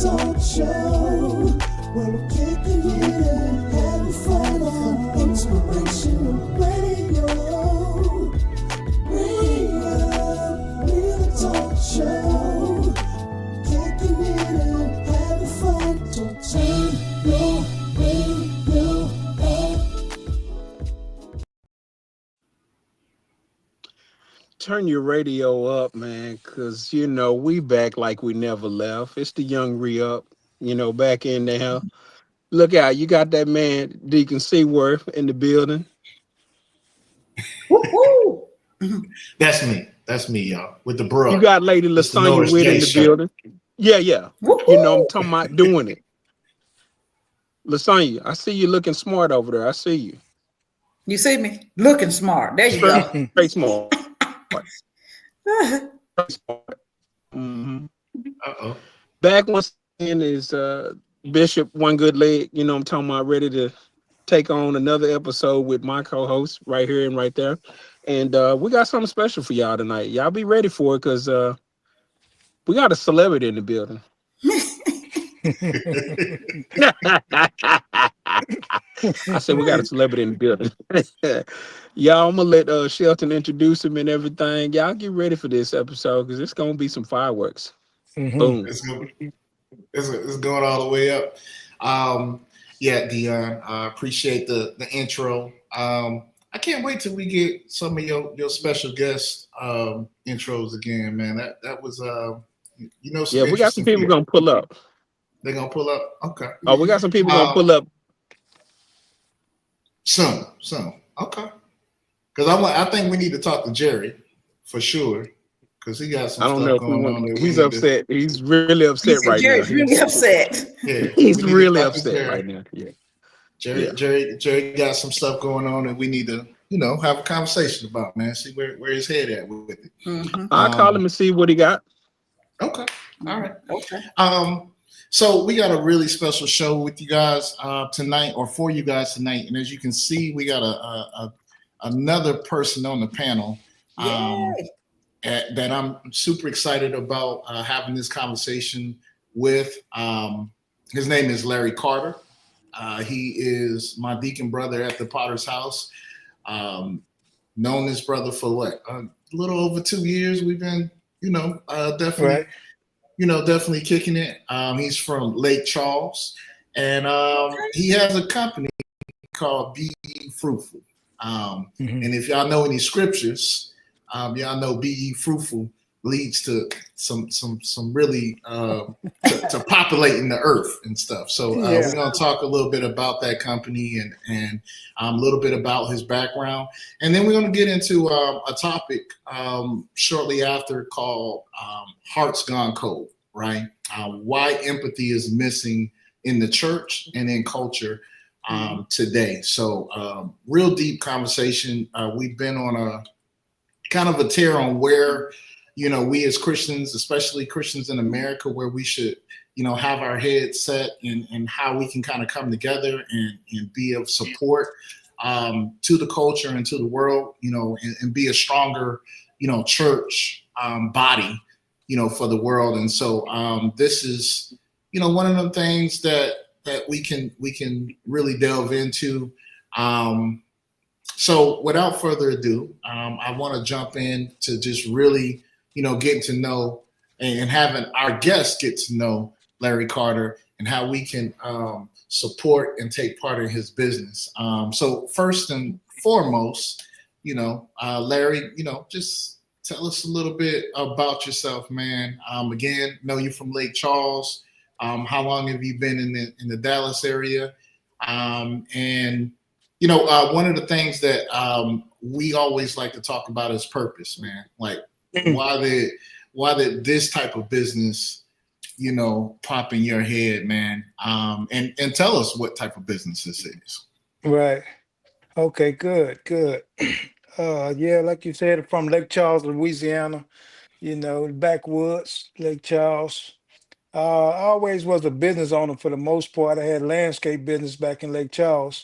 talk show. Where we're kicking it and having fun on inspirational radio. ReuPLive talk show. Kicking it and having fun. So turn your radio up. Turn your radio up, man, because, you know, we back like we never left. It's the young re-up, you know, back in there. Look out, you got that man, Deacon Seaworth, in the building. Woo-hoo. That's me. That's me, y'all. With the You bruh. got Lady It's the Lasagna Norris Witt J in the show. building. Yeah, yeah. You know, I'm Woo-hoo. talking about doing it. Lasagna, I see you looking smart over there. I see you. You see me? Looking smart. There you Straight, go. straight smart. Straight smart. hmm Uh-oh. Back once again is Bishop One Good Leg. You know, I'm talking about ready to take on another episode with my co-host right here and right there. And we got something special for y'all tonight. Y'all be ready for it because we got a celebrity in the building. I said we got a celebrity in the building. Y'all, I'm gonna let Shelton introduce him and everything. Y'all get ready for this episode because it's gonna be some fireworks. Boom. It's, go- it's going all the way up. Yeah, Dion, I appreciate the intro. I can't wait till we get some of your special guest intros again, man. That was some Yeah, we got some interesting people people. gonna pull up. They're gonna pull up. Okay. Oh, we got some people gonna Um, pull up. some. Okay. Because I think we need to talk to Jerry for sure. Because he got some I don't stuff know if we going want. on that we He's need to. upset. He's really He upset said right now. Jerry's really upset. Yeah, He's we need to really talk to upset Jerry. right now. Yeah, Jerry, yeah. Jerry got some stuff going on that we need to, have a conversation about, man. See where his head at with it. Mm-hmm. I'll call him and see what he got. Okay, all right. Okay. So we got a really special show with you guys tonight, or for you guys tonight, and as you can see, we got another person on the panel Yay. that I'm super excited about having this conversation with. His name is Larry Carter. He is my deacon brother at the Potter's House. Known this brother for what, a little over 2 years. We've been, definitely, Right. definitely kicking it. He's from Lake Charles, and he has a company called Be Ye Fruitful. And if y'all know any scriptures, y'all know Be Ye Fruitful leads to some really to populating the earth and stuff. So Yeah. we're gonna talk a little bit about that company and a little bit about his background, and then we're gonna get into a topic shortly after called "Hearts Gone Cold." Right? Why empathy is missing in the church and in culture today. So real deep conversation. We've been on a kind of a tear on where we as Christians, especially Christians in America, where we should, have our heads set and how we can kind of come together and be of support to the culture and to the world, and be a stronger, church body, for the world. And so this is, one of the things that we can really delve into. So without further ado, I want to jump in to just really, getting to know and having our guests get to know Larry Carter and how we can support and take part in his business. So first and foremost, Larry, just tell us a little bit about yourself, man. Again, know you from Lake Charles. How long have you been in the Dallas area? And one of the things that we always like to talk about is purpose, man. Like why did this type of business, pop in your head, man? And tell us what type of business this is. Right. Okay, good. Yeah, like you said, from Lake Charles, Louisiana, backwoods, Lake Charles. I always was a business owner for the most part. I had landscape business back in Lake Charles,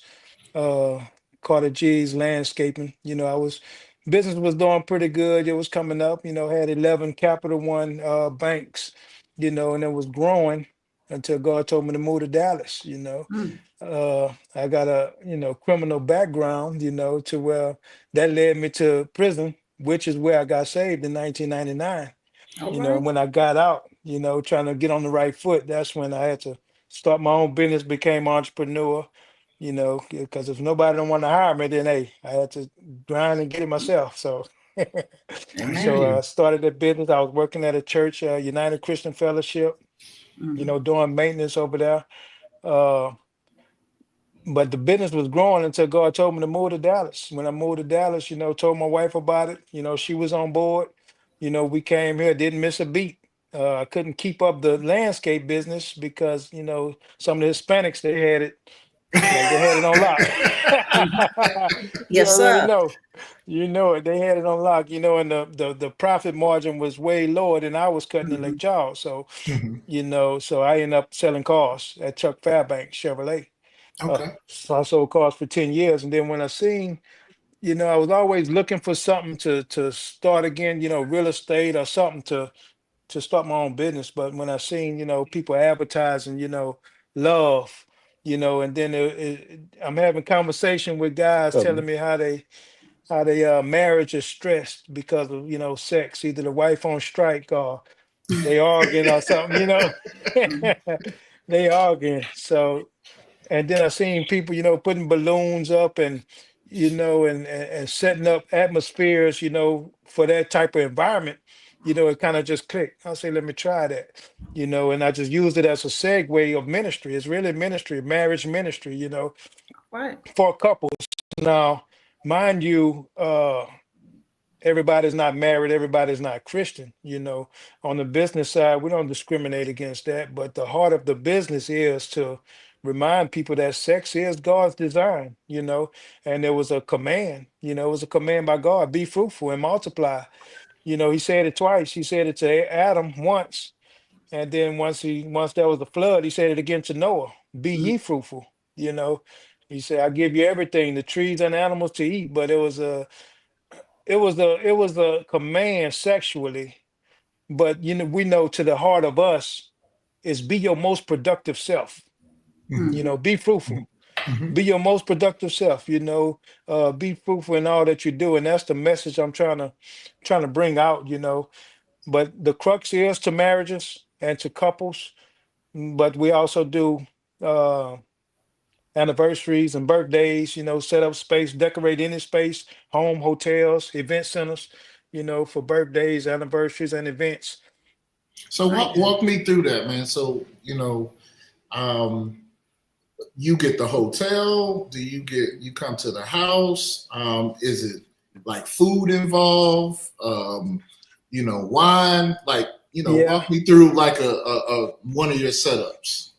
uh, Carter G's landscaping. Business was doing pretty good. It was coming up, had 11 Capital One banks, and it was growing. until God told me to move to Dallas. Mm. I got a criminal background, to where that led me to prison, which is where I got saved in 1999. All right. When I got out, trying to get on the right foot, that's when I had to start my own business, became entrepreneur, because if nobody don't want to hire me, then hey, I had to grind and get it myself. So I hear so Amen. you. I started a business. I was working at a church, United Christian Fellowship, Mhm. doing maintenance over there. Uh, but the business was growing until God told me to move to Dallas. When I moved to Dallas, told my wife about it. She was on board. We came here, didn't miss a beat. I couldn't keep up the landscape business because some of the Hispanics, they had it like they had it on lock. Mhm. You Yes, already sir. know. You know it. They had it on lock. And the profit margin was way lower than I was cutting in Lake Mhm. Charles. So Mhm. so I ended up selling cars at Chuck Fairbanks Chevrolet. Okay. So I sold cars for 10 years. And then when I seen, I was always looking for something to start again, real estate or something to start my own business. But when I seen, people advertising, love, and then I'm having conversation with guys telling me how they marriage is stressed because of, sex, either the wife on strike or they arguing or something, Mhm. they arguing. So and then I seen people, putting balloons up and and setting up atmospheres, for that type of environment. It kind of just clicked. I say, let me try that. And I just used it as a segue of ministry. It's really ministry, marriage ministry, Right. for couples. Now, mind you, everybody's not married, everybody's not Christian. On the business side, we don't discriminate against that, but the heart of the business is to remind people that sex is God's design. And there was a command, it was a command by God: be fruitful and multiply. He said it twice. He said it to Adam once, and then once there was a flood, he said it again to Noah: be Mm. ye fruitful. you know he said, I give you everything, the trees and animals to eat. But it was a command sexually. But we know, to the heart of us, is be your most productive self. Mhm. Mhm. Be fruitful, Mhm. be your most productive self. Be fruitful in all that you do. And that's the message I'm trying to bring out. But the crux is to marriages and to couples. But we also do uh anniversaries and birthdays, set up space, decorate any space, home, hotels, event centers, for birthdays, anniversaries, and events. So Right. walk me through that, man. So um, you get the hotel. Do you come to the house? Is it like food involved? Wine. Like Yeah. walk me through like a one of your setups.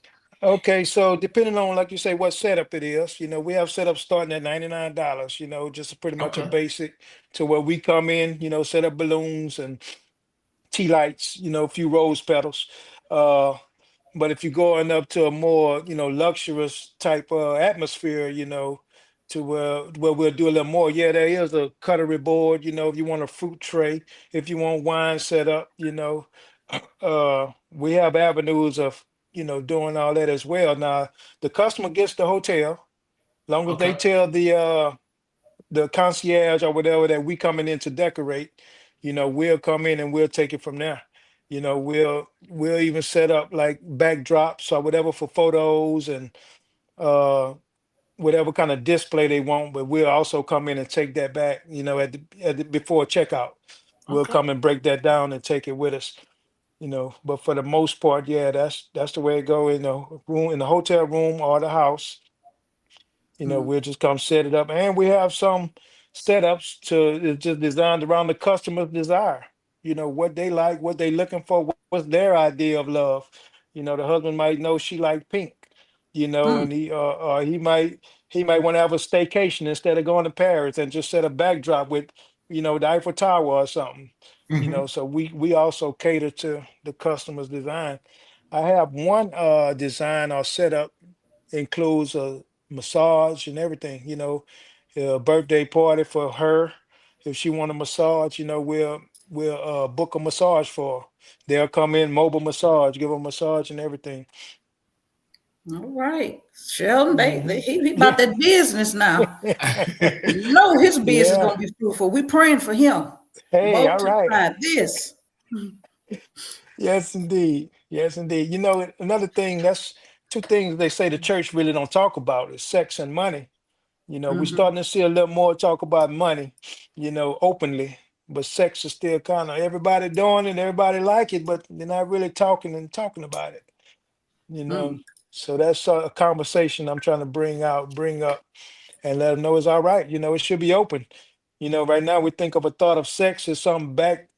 Okay. So depending on, like you say, what setup it is, we have setups starting at $99, just pretty much a Okay. basic, to where we come in, set up balloons and tea lights, a few rose petals. Uh, But if you're going up to a more, luxurious type atmosphere, to where we'll do a little more. Yeah, there is a cutlery board, if you want a fruit tray, if you want wine set up, we have avenues of, doing all that as well. Now, the customer gets the hotel, long as they Okay. tell the concierge or whatever that we coming in to decorate, we'll come in and we'll take it from there. We'll even set up like backdrops or whatever for photos and uh whatever kind of display they want, but we'll also come in and take that back, at the before checkout. We'll Okay. come and break that down and take it with us. But for the most part, yeah, that's the way it go in the room, in the hotel room or the house. Mm. We'll just come set it up. And we have some setups it's just designed around the customer's desire. What they like, what they looking for, what's their idea of love. The husband might know she like pink, Mm. and he might want to have a staycation instead of going to Paris, and just set a backdrop with, the Eiffel Tower or something. Hmm. So we also cater to the customer's design. I have one design or setup, includes a massage and everything, a birthday party for her. If she want a massage, we'll book a massage for her. They'll come in, mobile massage, give a massage and everything. All right. Sheldon, Mhm. he about that business now. You know his business is Yeah. gonna be fruitful. We praying for him. Hey, all right. Multiply this. Yes, indeed. Yes, indeed. You know, another thing, that's two things they say the church really don't talk about is sex and money. You know, we're Mhm. starting to see a little more talk about money, openly, but sex is still kind of everybody doing it, everybody like it, but they're not really talking about it, you know. Mm. So that's a conversation I'm trying to bring up and let them know it's all right. You know, it should be open. You know, right now we think of a thought of sex as some back,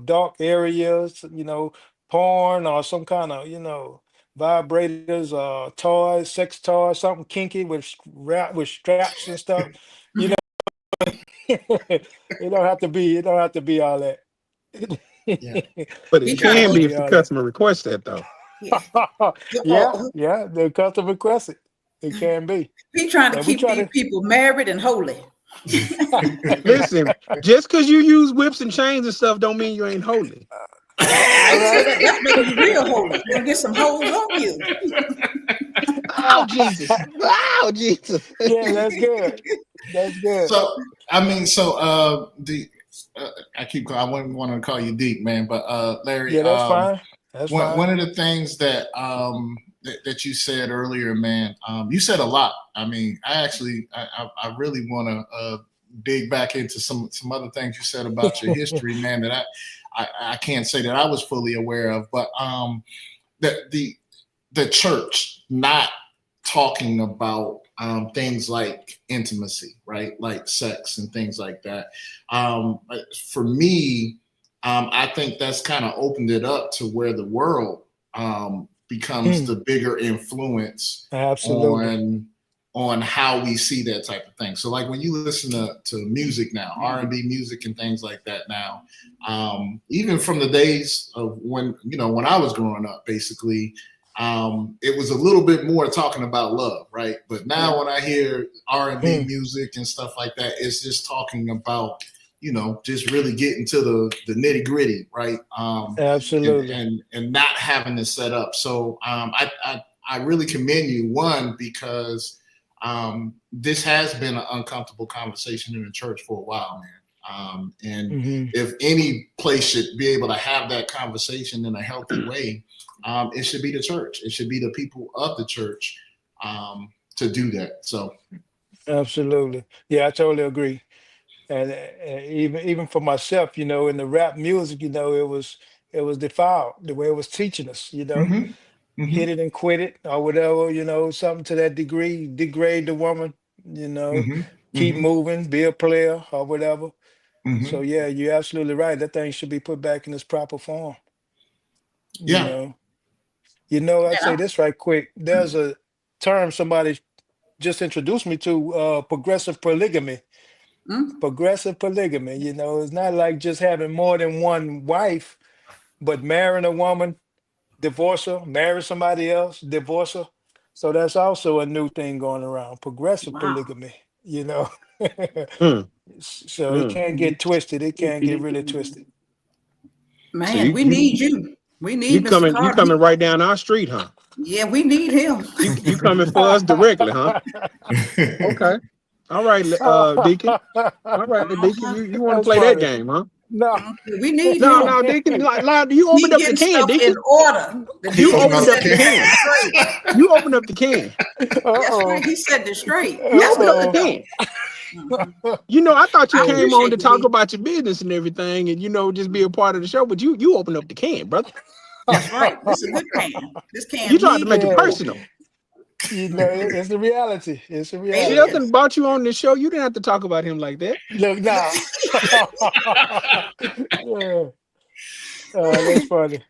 dark areas, porn or some kind of, vibrators, toys, sex toys, something kinky with with straps and stuff. You know, it don't have to be all that. Yeah. But He it trying to can Don't be keep if be the all that. customer requests that, though. yeah. Yeah, yeah, the customer requests it. It can be. He trying to And we keep try these to people married and holy. Listen, just because you use whips and chains and stuff, don't mean you ain't holy. I all ain't say right. that. That's making you real holy. You're gonna get some holes on you. Oh Jesus! Oh Jesus! Yeah, that's good. That's good. So I mean, so the I wouldn't want to call you Deep, man, but Larry, Yeah, that's fine. That's fine. one of the things that that you said earlier, man, you said a lot. I mean, I really want to dig back into some other things you said about your history, man, that I can't say that I was fully aware of, but the church not talking about things like intimacy, right? Like sex and things like that. For me, I think that's kind of opened it up to where the world becomes Mm, the bigger influence absolutely. on how we see that type of thing. So like when you listen to music now, R&B music and things like that now, even from the days of when I was growing up, basically, it was a little bit more talking about love, right? But Yeah. now when I hear R&B Mm, music and stuff like that, it's just talking about, just really getting to the nitty gritty, right? absolutely. And not having it set up. So I really commend you, one, because this has been an uncomfortable conversation in the church for a while, man. And Hmm. if any place should be able to have that conversation in a healthy way, it should be the church. It should be the people of the church to do that. So, Absolutely. Yeah, I totally agree. And even for myself, in the rap music, it was defiled the way it was teaching us, hmm hmm hit it and quit it or whatever, something to that degree, degrade the woman, you know, hmm keep hmm moving, be a player or whatever. So hmm yeah, you're absolutely right. That thing should be put back in its proper form, you yeah. know. I'd say Man, this right quick. There's a term somebody just introduced me to, progressive polygamy. mm, Progressive polygamy, it's not like just having more than one wife, but marrying a woman, divorce her, marry somebody else, divorce her. So that's also a new thing going around, progressive wow. polygamy, you know. Mm, So it mm. can get twisted. It can get really twisted. So Man, we need you. We need Mr. you Carter. coming right down our street, huh? Yeah, we need him. You coming for us directly, huh? Okay. All right, Deacon. All right, Deacon. Uh-huh. You want to That's play that funny. game, huh? No. We need No, him. no, Deacon. You opened He up the getting can, stuff in Deacon. order. The He You deacon opened is opened up up the the setting this can. thing can. straight. You opened up the can. That's right. Uh-oh. He set it straight. You That's opened what up the we Uh-oh. can. know. Mhm. I thought you I Hey. came on appreciate to you, talk D. about your business and everything, and just be a part of the show. But you opened up the can, brother. That's right. This is a good can. This You can tried to need to make it be Yeah. open. personal. It's the reality. It's the reality. Amen. Shelton brought you on the show. You didn't have to talk about him like that. Look now. Yeah. That's funny.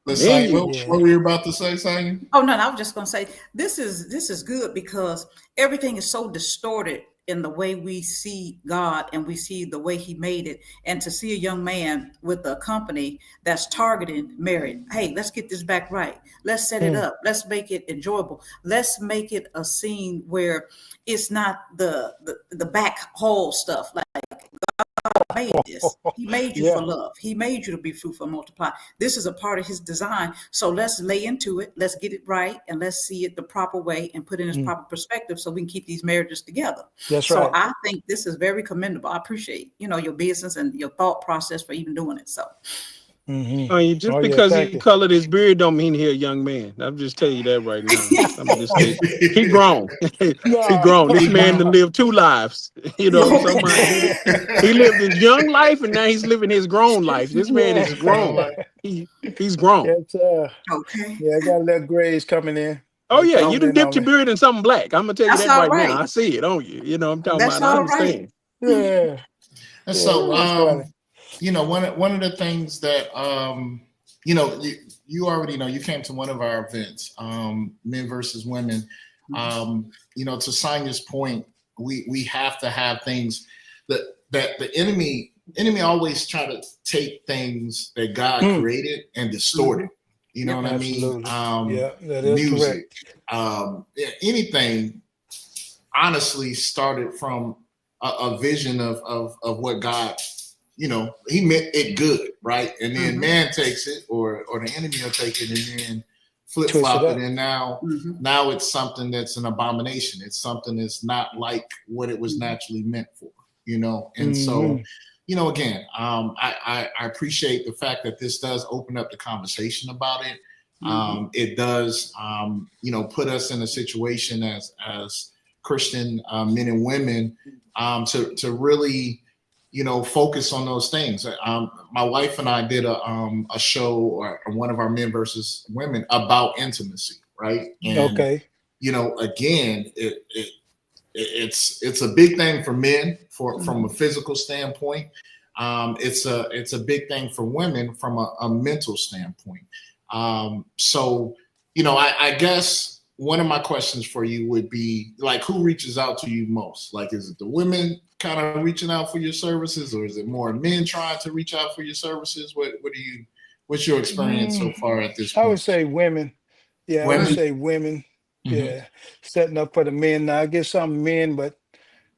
But Then Saint, you Yeah. what were you about to say, Saint? Oh no, I was just gonna say this is good because everything is so distorted in the way we see God and we see the way He made it. And to see a young man with a company that's targeting married, hey, let's get this back right. Let's set it Mm, up. Let's make it enjoyable. Let's make it a scene where it's not the back hole stuff. Like made this. He made you for Yeah. love. He made you to be fruitful and multiply. This is a part of his design. So let's lay into it. Let's get it right, and let's see it the proper way and put it in its Mm, proper perspective so we can keep these marriages together. that's So right. I think this is very commendable. I appreciate, your business and your thought process for even doing it. So Hmm. I mean, just Oh yeah. because Thank he you. colored his beard don't mean he a young man. I'm just tell you that right now. I'm just tell you, he grown. He No. grown. This He man grown. to live two lives. okay. Somebody he lived his young life and now he's living his grown life. This man Yeah. is His grown grown. life. He's grown. Yes, Okay. yeah, I got a little grays coming in. Oh They yeah, you coming done in dipped on your me. beard in something black. I'm gonna tell you That's that all right now. right. I see it on you. I'm talking That's about. I all right. understand. Yeah. And Yeah. so, That's funny. one of the things that you already know, you came to one of our events, Men versus Women. To Sonia's point, we have to have things that the enemy always try to take things that God Mm, created and distort it. You know Yep. what I mean? absolutely. Yeah, that is Music, correct. anything honestly started from a vision of what God, he meant it good, right? And then Mm-hmm. man takes it, or the enemy will take it and then flip Twist it flop it, up. and Mm-hmm. now it's something that's an abomination. It's something that's not like what it was Mm-hmm. naturally meant for, and so. Hmm. Again, I appreciate the fact that this does open up the conversation about it. Mm-hmm. It does, put us in a situation as Christian men and women to really, focus on those things. My wife and I did a show or one of our Men versus Women about intimacy, right? And Okay. again, it's a big thing for men from a physical standpoint. It's a big thing for women from a mental standpoint. So I guess one of my questions for you would be like, who reaches out to you most? Like, is it the women kind of reaching out for your services, or is it more men trying to reach out for your services? What's your experience so Mm, far at this I would point? say women. Yeah, I would Women. say women. Hmm. Yeah, setting up for the men. Now I get some men, but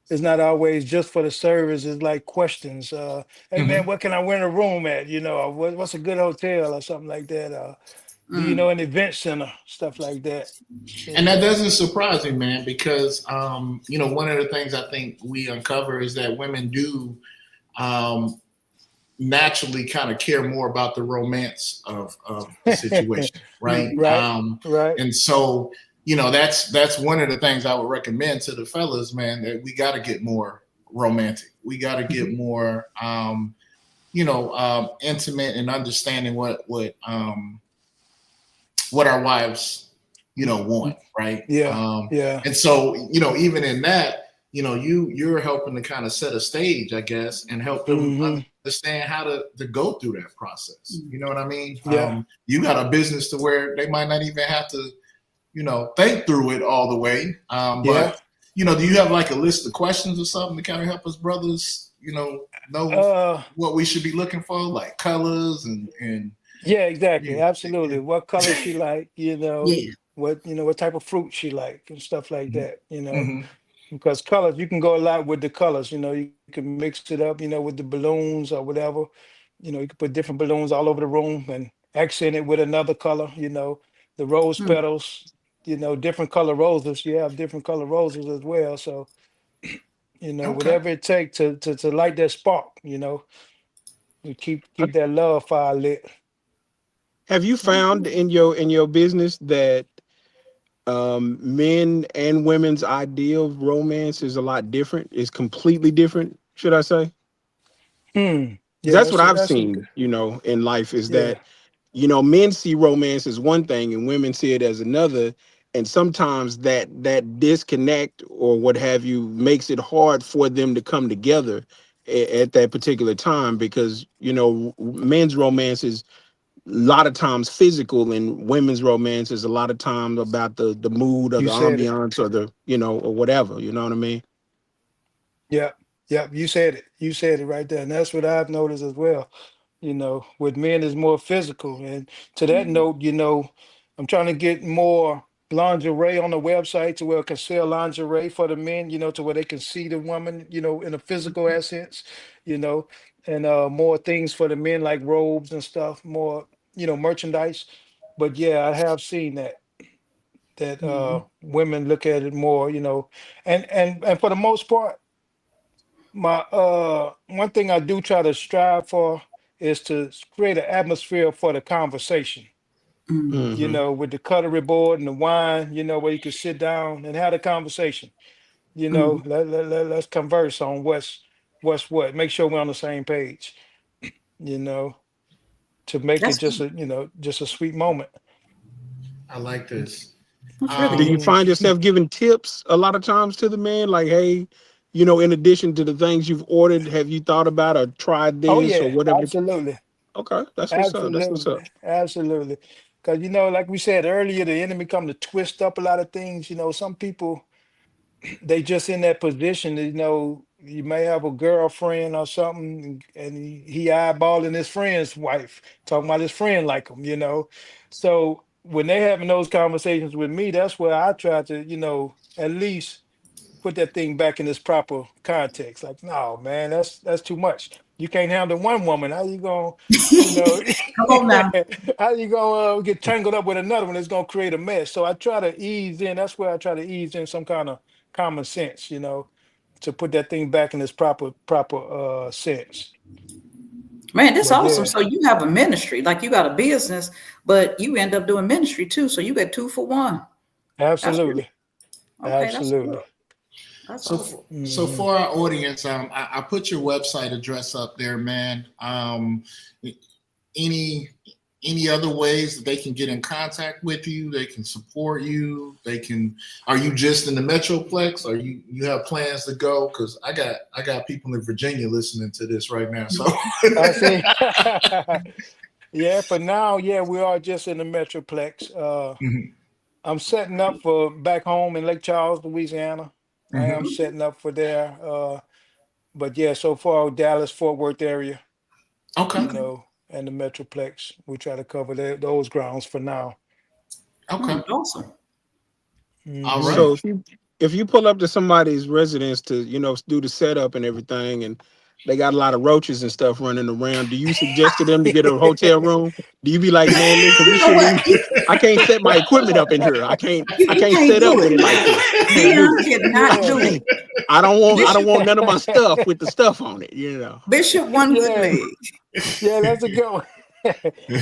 it's not always just for the service. It's like questions. Hey man, Hmm. what can I rent a room at? Or what's a good hotel or something like that? Do you know an event center? Stuff like that. And And that doesn't surprise me, man, because one of the things I think we uncover is that women do um, naturally kind of care more about the romance of the situation, right? Mm-hmm. right, right. And so, that's one of the things I would recommend to the fellas, man, that we got to get more romantic. We got to get more, intimate and understanding what our wives, want, right? Yeah, yeah. And so, even in that, you're helping to kind of set a stage, I guess, and help them Hmm. understand how to go through that process. You know what I mean? Yeah. You got a business to where they might not even have to, think through it all the way. Yeah. But do you have like a list of questions or something to kind of help us brothers, know Uh, what we should be looking for, like colors and yeah, exactly. yeah. Absolutely. What color she like, Yeah. what type of fruit she like and stuff like that, Hmm. because colors, you can go a lot with the colors, you can mix it up, with the balloons or whatever. You can put different balloons all over the room and accent it with another color, the rose Mm. petals, different color roses. You have different color roses as well. So, Okay. whatever it takes to light that spark, and keep that love fire lit. Have you found in your business that men and women's idea of romance is a lot different? Is completely different, should I say? Hmm. 'Cause Yeah, that's what I've that's a good. seen, in life is Yeah. that, men see romance as one thing and women see it as another. And sometimes that disconnect or what have you makes it hard for them to come together at that particular time because, men's romance is a lot of times physical and women's romance is a lot of times about the mood or You the said it. ambiance or the, or whatever, you know what I mean? Yeah. Yeah. You said it. You said it right there. And that's what I've noticed as well. With men is more physical. And to that Mm-hmm. note, I'm trying to get more lingerie on the website to where it can sell lingerie for the men, to where they can see the woman, in a physical essence, you know. and more things for the men like robes and stuff, more merchandise. But yeah, I have seen that women look at it more, and for the most part, my one thing I do try to strive for is to create an atmosphere for the conversation. Hmm. With the cutlery board and the wine, where you can sit down and have a conversation. Let's converse on what's what. Make sure we're on the same page. You know, to make it That's just good. just a sweet moment. I like this. That's really Do Um, you good. Mhm. find yourself giving tips a lot of times to the man, like, hey, in addition to the things you've ordered, have you thought about or tried Oh this or yeah, whatever? absolutely, Okay, that's what's up. That's what's absolutely, up. absolutely. Because like we said earlier, the enemy come to twist up a lot of things. Some people they just in that position. You may have a girlfriend or something, and he eyeballing his friend's wife, talking about his friend like him. So when they having those conversations with me, that's where I try to at least put that thing back in its proper context. Like, no, man, that's too much. You can't handle one woman. How you gonna, you know, Come on now. how you gonna get tangled up with another one? It's gonna create a mess. So I try to ease in. That's where I try to ease in some kind of common sense, to put that thing back in its proper sense. Man, that's But awesome. yeah, So you have a ministry, like you got a business, but you end up doing ministry too. So you get two for one. That's really absolutely, okay. That's good. absolutely. That's so, awesome. for, so Hmm. for our audience, I put your website address up there, man. Any any other ways that they can get in contact with you? They can support you. They can. Are you just in the Metroplex? Or you have plans to go? Because I got people in Virginia listening to this right now. So I see. Yeah, for now, yeah, we are just in the Metroplex. Mhm, I'm setting up for back home in Lake Charles, Louisiana. I am mhm. setting up for there. But yeah, so far Dallas, Fort Worth area, Okay, Okay. and the Metroplex. We try to cover those grounds for now. okay, Awesome. all Hmm. right. So if you pull up to somebody's residence to do the setup and everything, and they got a lot of roaches and stuff running around, do you suggest to them to get a hotel room? Do you be like, man, listen, You we know shouldn't what? even, I can't set my equipment up in here. I can't I You can't can't set up do with it. it like this. I can't do Dion it. cannot Yeah, do it. I don't Bishop want none of my stuff with the stuff on it. Bishop one good yeah, leg. yeah. That's a good one.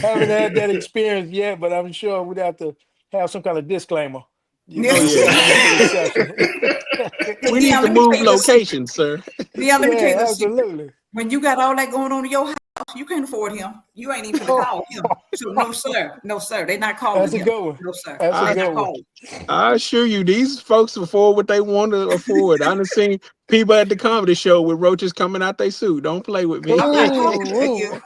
Haven't had that experience yet, but I'm sure we'd have to have some kind of disclaimer. Yeah. Oh It's a yeah. limited exception. Hey We need Dion, to let me tell move you the secret. locations, sir. Dion, let me tell you Yeah, the secret. absolutely. When you got all that going on in your house, you can't afford him. You ain't even finna call him. So no, sir. No, sir. They're not That's calling a him. good one. No, sir. That's a I They're good not one. calling. I assure you, these folks afford what they want to afford. I done seen people at the comedy show with roaches coming out their suit. Don't play with me. I'm not talking to Ooh, you.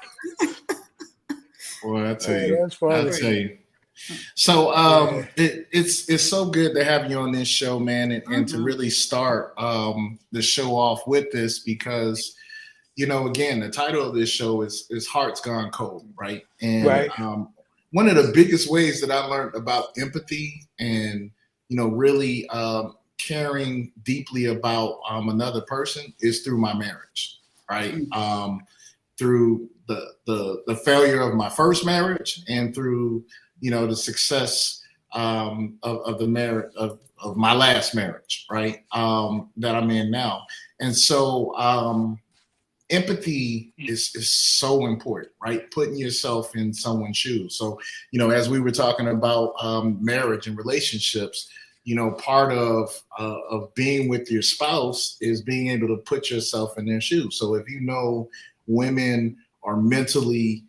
Boy, I tell oh, you, that's I funny. tell you. So Yeah, it's so good to have you on this show, man, and to Mhm. really start the show off with this because again, the title of this show is Hearts Gone Cold, right? And right. one of the biggest ways that I learned about empathy and really caring deeply about another person is through my marriage, right? Mm. Through the failure of my first marriage and through the success of the marriage of my last marriage, right? That I'm in now, and so empathy is so important, right? Putting yourself in someone's shoes. So as we were talking about marriage and relationships, part of being with your spouse is being able to put yourself in their shoes. So if women are mentally,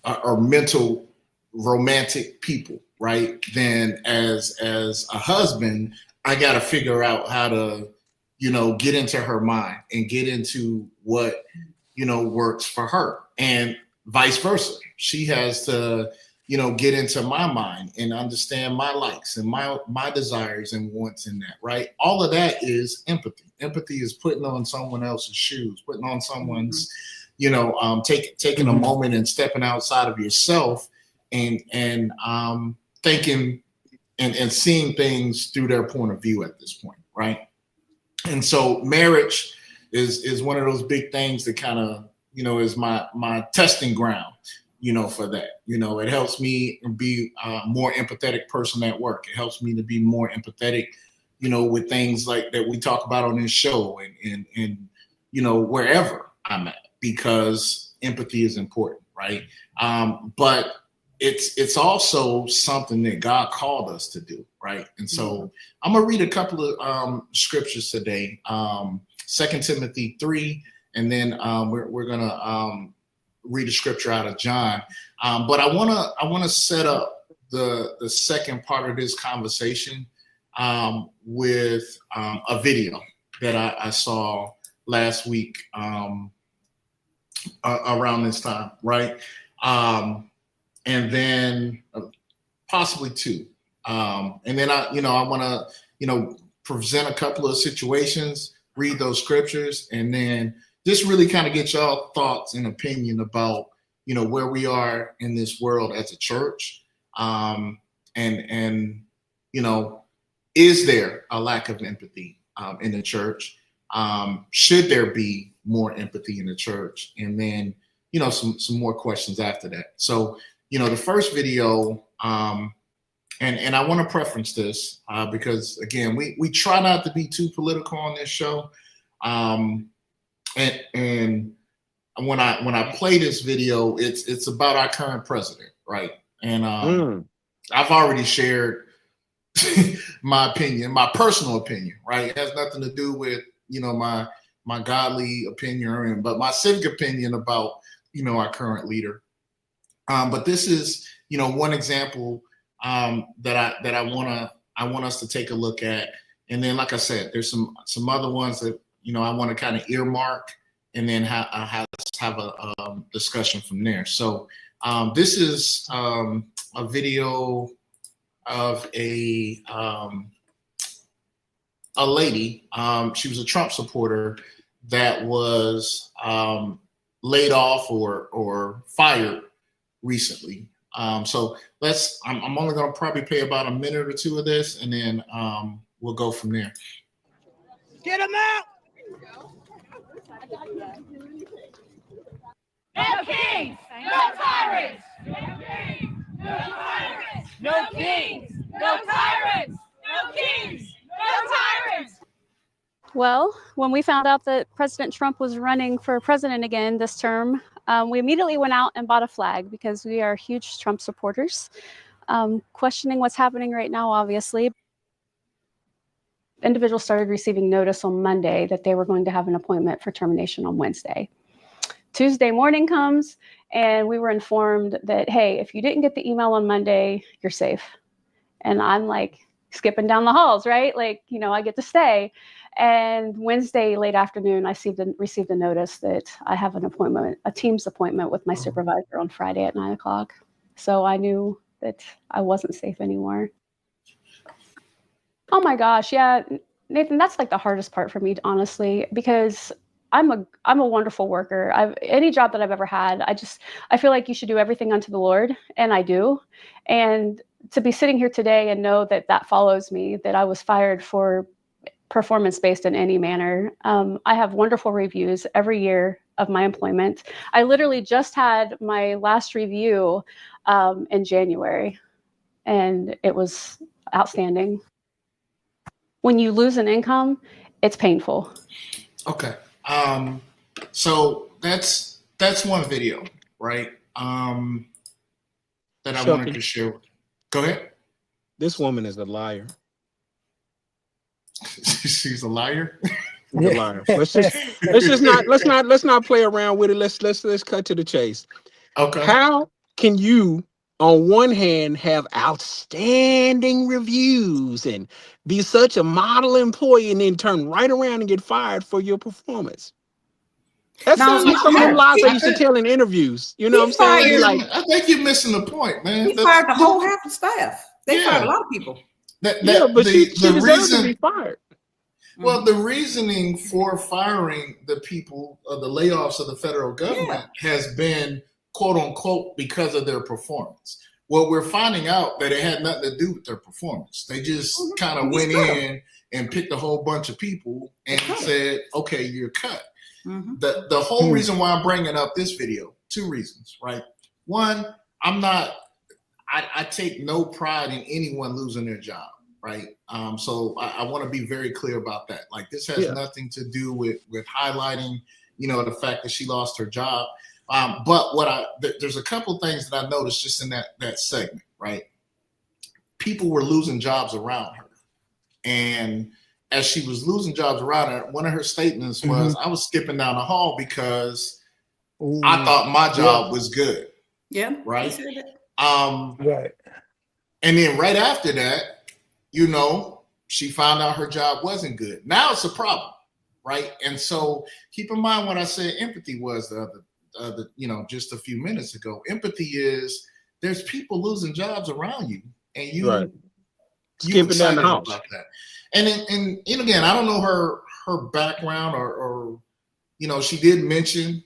are mental romantic people, right? Then as a husband, I got to figure out how to, get into her mind and get into what, works for her and vice versa. She has to, get into my mind and understand my likes and my desires and wants in that, right? All of that is empathy. Empathy is putting on someone else's shoes, putting on Mhm. someone's, taking a Hmm. moment and stepping outside of yourself and thinking and seeing things through their point of view at this point, right? And so marriage, is one of those big things that kind of, is my testing ground, for that. It helps me be a more empathetic person at work. It helps me to be more empathetic, with things like that we talk about on this show and wherever I'm at, because empathy is important, right? But it's also something that God called us to do, right? And so I'm gonna read a couple of scriptures today, 2 Timothy 3, and then we're gonna read a scripture out of John. But I wanna set up the second part of this conversation with a video that I saw last week around this time, right? And then possibly two. And then I want to, present a couple of situations, read those scriptures, and then just really kind of get y'all thoughts and opinion about, where we are in this world as a church. And is there a lack of empathy in the church? Should there be more empathy in the church? And then, some more questions after that. So, the first video, and I want to preference this because, again, we try not to be too political on this show. And when I play this video, it's about our current president, right? And I've already shared my opinion, my personal opinion, right? It has nothing to do with, my godly opinion, but my civic opinion about, our current leader. But this is, one example that I want us to take a look at. And then, like I said, there's some other ones that, I want to kind of earmark and then have a discussion from there. So this is a video of a lady. She was a Trump supporter that was laid off or fired recently. So I'm only going to probably play about a minute or two of this, and then we'll go from there. Get him out! No kings, no tyrants! No kings, no tyrants! No kings, no tyrants! No kings, no tyrants! Well, when we found out that President Trump was running for president again this term, we immediately went out and bought a flag because we are huge Trump supporters. Questioning what's happening right now, obviously. Individuals started receiving notice on Monday that they were going to have an appointment for termination on Wednesday. Tuesday morning comes, and we were informed that, hey, if you didn't get the email on Monday, you're safe. And I'm like skipping down the halls, right? Like, I get to stay. And Wednesday late afternoon, I received a notice that I have an appointment, a Teams appointment with my supervisor on Friday at 9:00. So I knew that I wasn't safe anymore. Oh my gosh, yeah, Nathan, that's like the hardest part for me, honestly, because I'm a wonderful worker. Any job that I've ever had, I feel like you should do everything unto the Lord, and I do. And to be sitting here today and know that follows me, that I was fired for performance based in any manner. I have wonderful reviews every year of my employment. I literally just had my last review in January, and it was outstanding. When you lose an income, it's painful. Okay. So that's one video, right? That I wanted to share. Go ahead. This woman is a liar. She's a liar. A liar. Let's not play around with it. Let's cut to the chase. Okay. How can you, on one hand, have outstanding reviews and be such a model employee and then turn right around and get fired for your performance? That sounds like some of them lies I used to tell in interviews. You know what I'm saying? I think you're missing the point, man. He fired the whole half the staff. They fired a lot of people. But she deserves to be fired. Well, the reasoning for firing the people, the layoffs of the federal government has been, quote unquote, because of their performance. Well, we're finding out that it had nothing to do with their performance. They just kind of went in and picked a whole bunch of people and said, okay, you're cut. Mm-hmm. The whole reason why I'm bringing up this video, 2 reasons, right? One, I take no pride in anyone losing their job, right? So I want to be very clear about that. Like, this has nothing to do with highlighting, the fact that she lost her job. But there's a couple things that I noticed just in that segment, right? People were losing jobs around her. And as she was losing jobs around her, one of her statements was, I was skipping down the hall because I thought my job was good. Yeah. Right. Right. And then right after that, she found out her job wasn't good. Now it's a problem. Right. And so keep in mind what I said empathy was the other, just a few minutes ago. Empathy is there's people losing jobs around you and you skipping down the house about that. And again, I don't know her background or she did mention,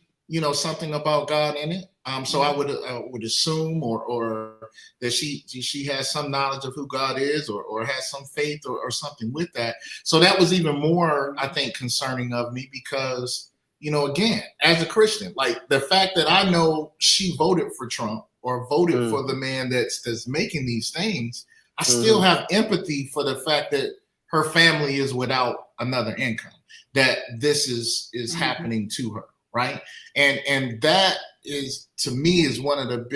something about God in it. So I would assume or that she has some knowledge of who God is or has some faith or something with that. So that was even more, I think, concerning of me because, again, as a Christian, like the fact that I know she voted for Trump or voted for the man that's making these things, I still have empathy for the fact that her family is without another income, that this is happening to her. Right. And that is, to me, is one of the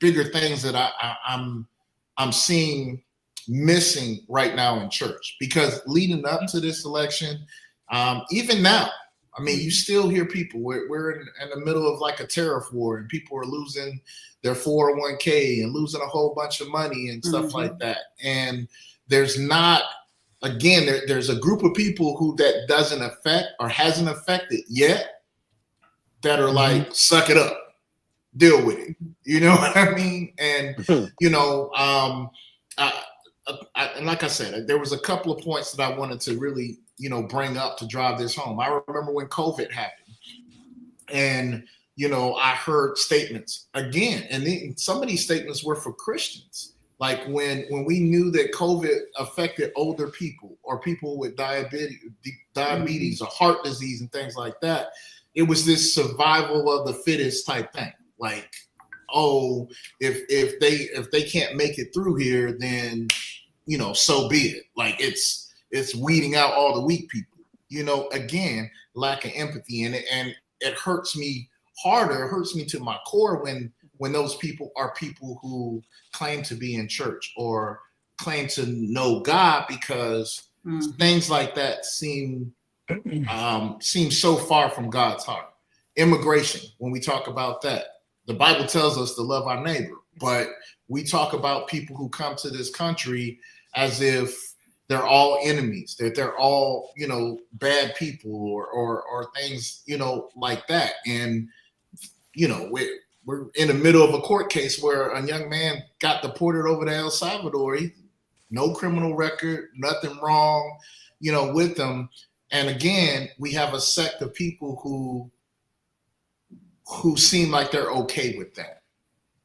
bigger things that I'm seeing missing right now in church, because leading up to this election, even now, I mean, you still hear people, we're in the middle of like a tariff war and people are losing their 401k and losing a whole bunch of money and stuff like that. And there's not, again, there's a group of people who that doesn't affect or hasn't affected yet, that are like, suck it up, deal with it. You know what I mean? And, and like I said, there was a couple of points that I wanted to really, bring up to drive this home. I remember when COVID happened and, I heard statements again, and some of these statements were for Christians. Like when we knew that COVID affected older people or people with diabetes or heart disease and things like that, it was this survival of the fittest type thing. Like, oh, if they can't make it through here, then, so be it. Like it's weeding out all the weak people. Again, lack of empathy, and it hurts me harder. It hurts me to my core when those people are people who claim to be in church or claim to know God, because things like that seem so far from God's heart. Immigration, when we talk about that, the Bible tells us to love our neighbor, but we talk about people who come to this country as if they're all enemies, that they're all, bad people or things, like that. And, we're in the middle of a court case where a young man got deported over to El Salvador. No criminal record, nothing wrong, with them. And again, we have a sect of people who seem like they're okay with that.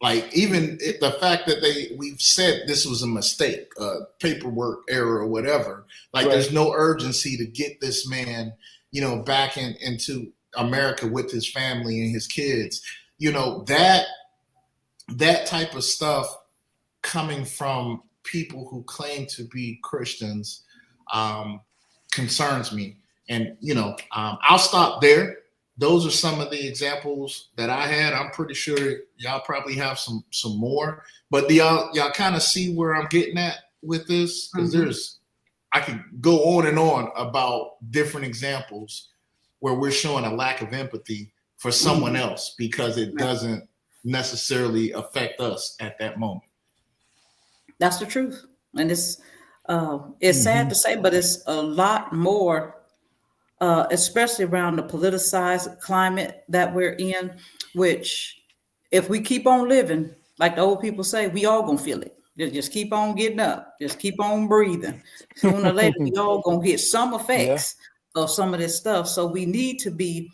Like even the fact that we've said this was a mistake, paperwork error or whatever, like there's no urgency to get this man, back into America with his family and his kids. That type of stuff coming from people who claim to be Christians concerns me. And, I'll stop there. Those are some of the examples that I had. I'm pretty sure y'all probably have some more, but y'all kind of see where I'm getting at with this, because I could go on and on about different examples where we're showing a lack of empathy for someone else because it doesn't necessarily affect us at that moment. That's the truth. And it's sad to say, but it's a lot more, especially around the politicized climate that we're in, which if we keep on living, like the old people say, we all gonna feel it. Just keep on getting up. Just keep on breathing. Sooner or later, we all gonna get some effects of some of this stuff. So we need to be,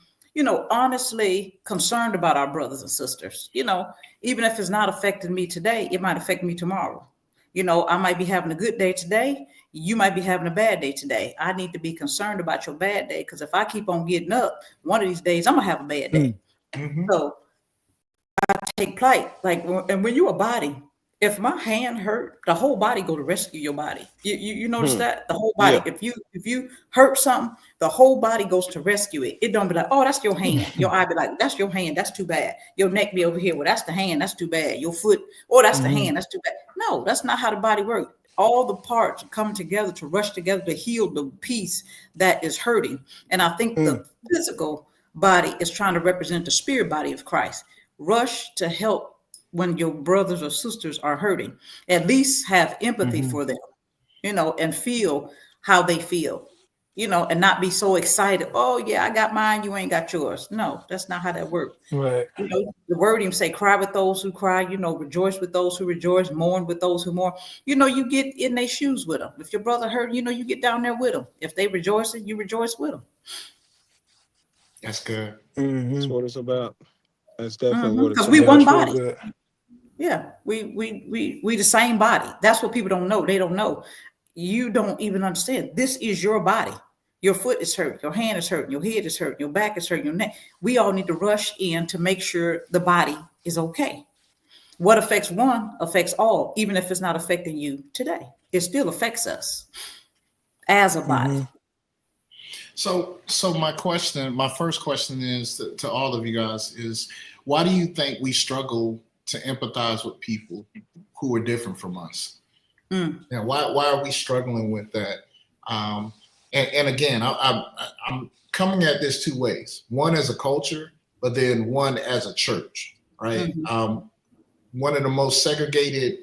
honestly concerned about our brothers and sisters. Even if it's not affecting me today, it might affect me tomorrow. I might be having a good day today. You might be having a bad day today. I need to be concerned about your bad day, because if I keep on getting up, one of these days I'm gonna have a bad day. So take plight. Like, and when you're a body, if my hand hurt, the whole body go to rescue your body. You notice Hmm. that? The whole body. Yeah. If you hurt something, the whole body goes to rescue it. It don't be like, oh, that's your hand. Your eye be like, that's your hand. That's too bad. Your neck be over here. Well, that's the hand. That's too bad. Your foot. Oh, that's the hand. That's too bad. No, that's not how the body works. All the parts come together to rush together to heal the piece that is hurting. And I think the physical body is trying to represent the spirit body of Christ. Rush to help when your brothers or sisters are hurting. At least have empathy for them, and feel how they feel, and not be so excited. Oh yeah, I got mine, you ain't got yours. No, that's not how that works. Right. The word even say, cry with those who cry, rejoice with those who rejoice, mourn with those who mourn. You get in their shoes with them. If your brother hurt, you get down there with them. If they rejoicing, you rejoice with them. That's good. That's what it's about. That's definitely what it's Because we about. one That's real body. good. Yeah, we the same body. That's what people don't know. They don't know. You don't even understand. This is your body. Your foot is hurt. Your hand is hurt. Your head is hurt. Your back is hurt. Your neck. We all need to rush in to make sure the body is okay. What affects one affects all, even if it's not affecting you today. It still affects us as a body. So my first question is to all of you guys is, why do you think we struggle to empathize with people who are different from us? And why are we struggling with that? And again, I'm coming at this two ways: one as a culture, but then one as a church, right? One of the most segregated,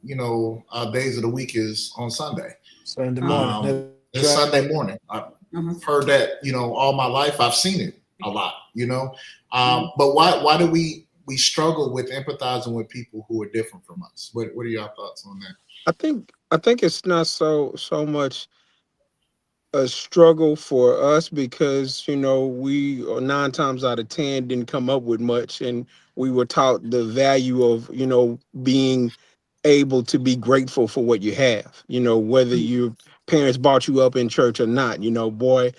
days of the week is on Sunday. Sunday morning. It's That's right. Sunday morning. I've heard that, all my life. I've seen it a lot, But why do we struggle with empathizing with people who are different from us? What are your thoughts on that? I think it's not so much a struggle for us, because we 9 times out of 10 didn't come up with much, and we were taught the value of being able to be grateful for what you have, whether your parents brought you up in church or not, boy,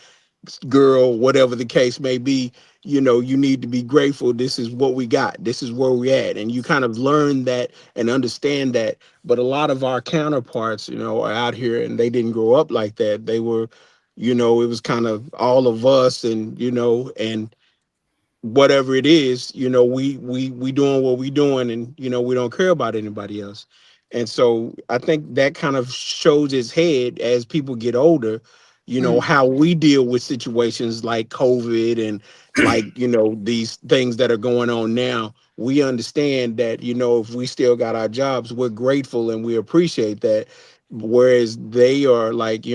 girl, whatever the case may be, you need to be grateful. This is what we got. This is where we're at. And you kind of learn that and understand that. But a lot of our counterparts, are out here and they didn't grow up like that. They were, it was kind of all of us, and whatever it is, we doing what we doing, and we don't care about anybody else. And so I think that kind of shows its head as people get older, how we deal with situations like COVID and like, these things that are going on now. We understand that, if we still got our jobs, we're grateful and we appreciate that. Whereas they are like,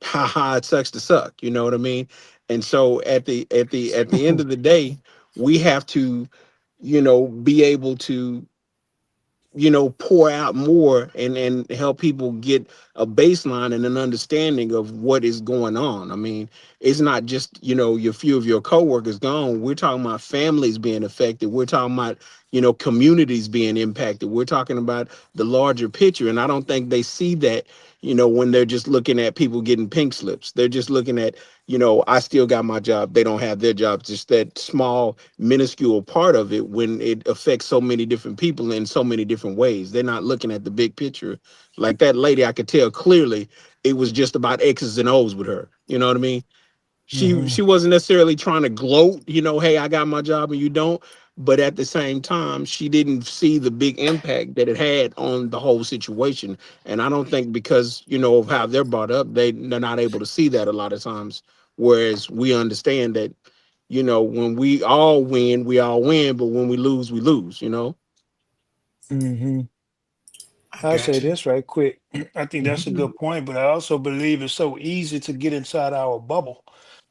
haha, it sucks to suck, you know what I mean? And so at the end of the day, we have to, be able to, pour out more and help people get a baseline and an understanding of what is going on. I mean, it's not just, your few of your coworkers gone. We're talking about families being affected. We're talking about, communities being impacted. We're talking about the larger picture. And I don't think they see that, when they're just looking at people getting pink slips. They're just looking at, I still got my job. They don't have their jobs. Just that small, minuscule part of it, when it affects so many different people in so many different ways. They're not looking at the big picture. Like that lady, I could tell clearly it was just about X's and O's with her. You know what I mean? She wasn't necessarily trying to gloat, hey, I got my job and you don't. But at the same time, she didn't see the big impact that it had on the whole situation. And I don't think because, of how they're brought up, they're not able to see that a lot of times. Whereas we understand that, when we all win, we all win. But when we lose, we lose. hmm I I'll say got you. this right quick. I think that's a Mhm. good point, but I also believe it's so easy to get inside our bubble,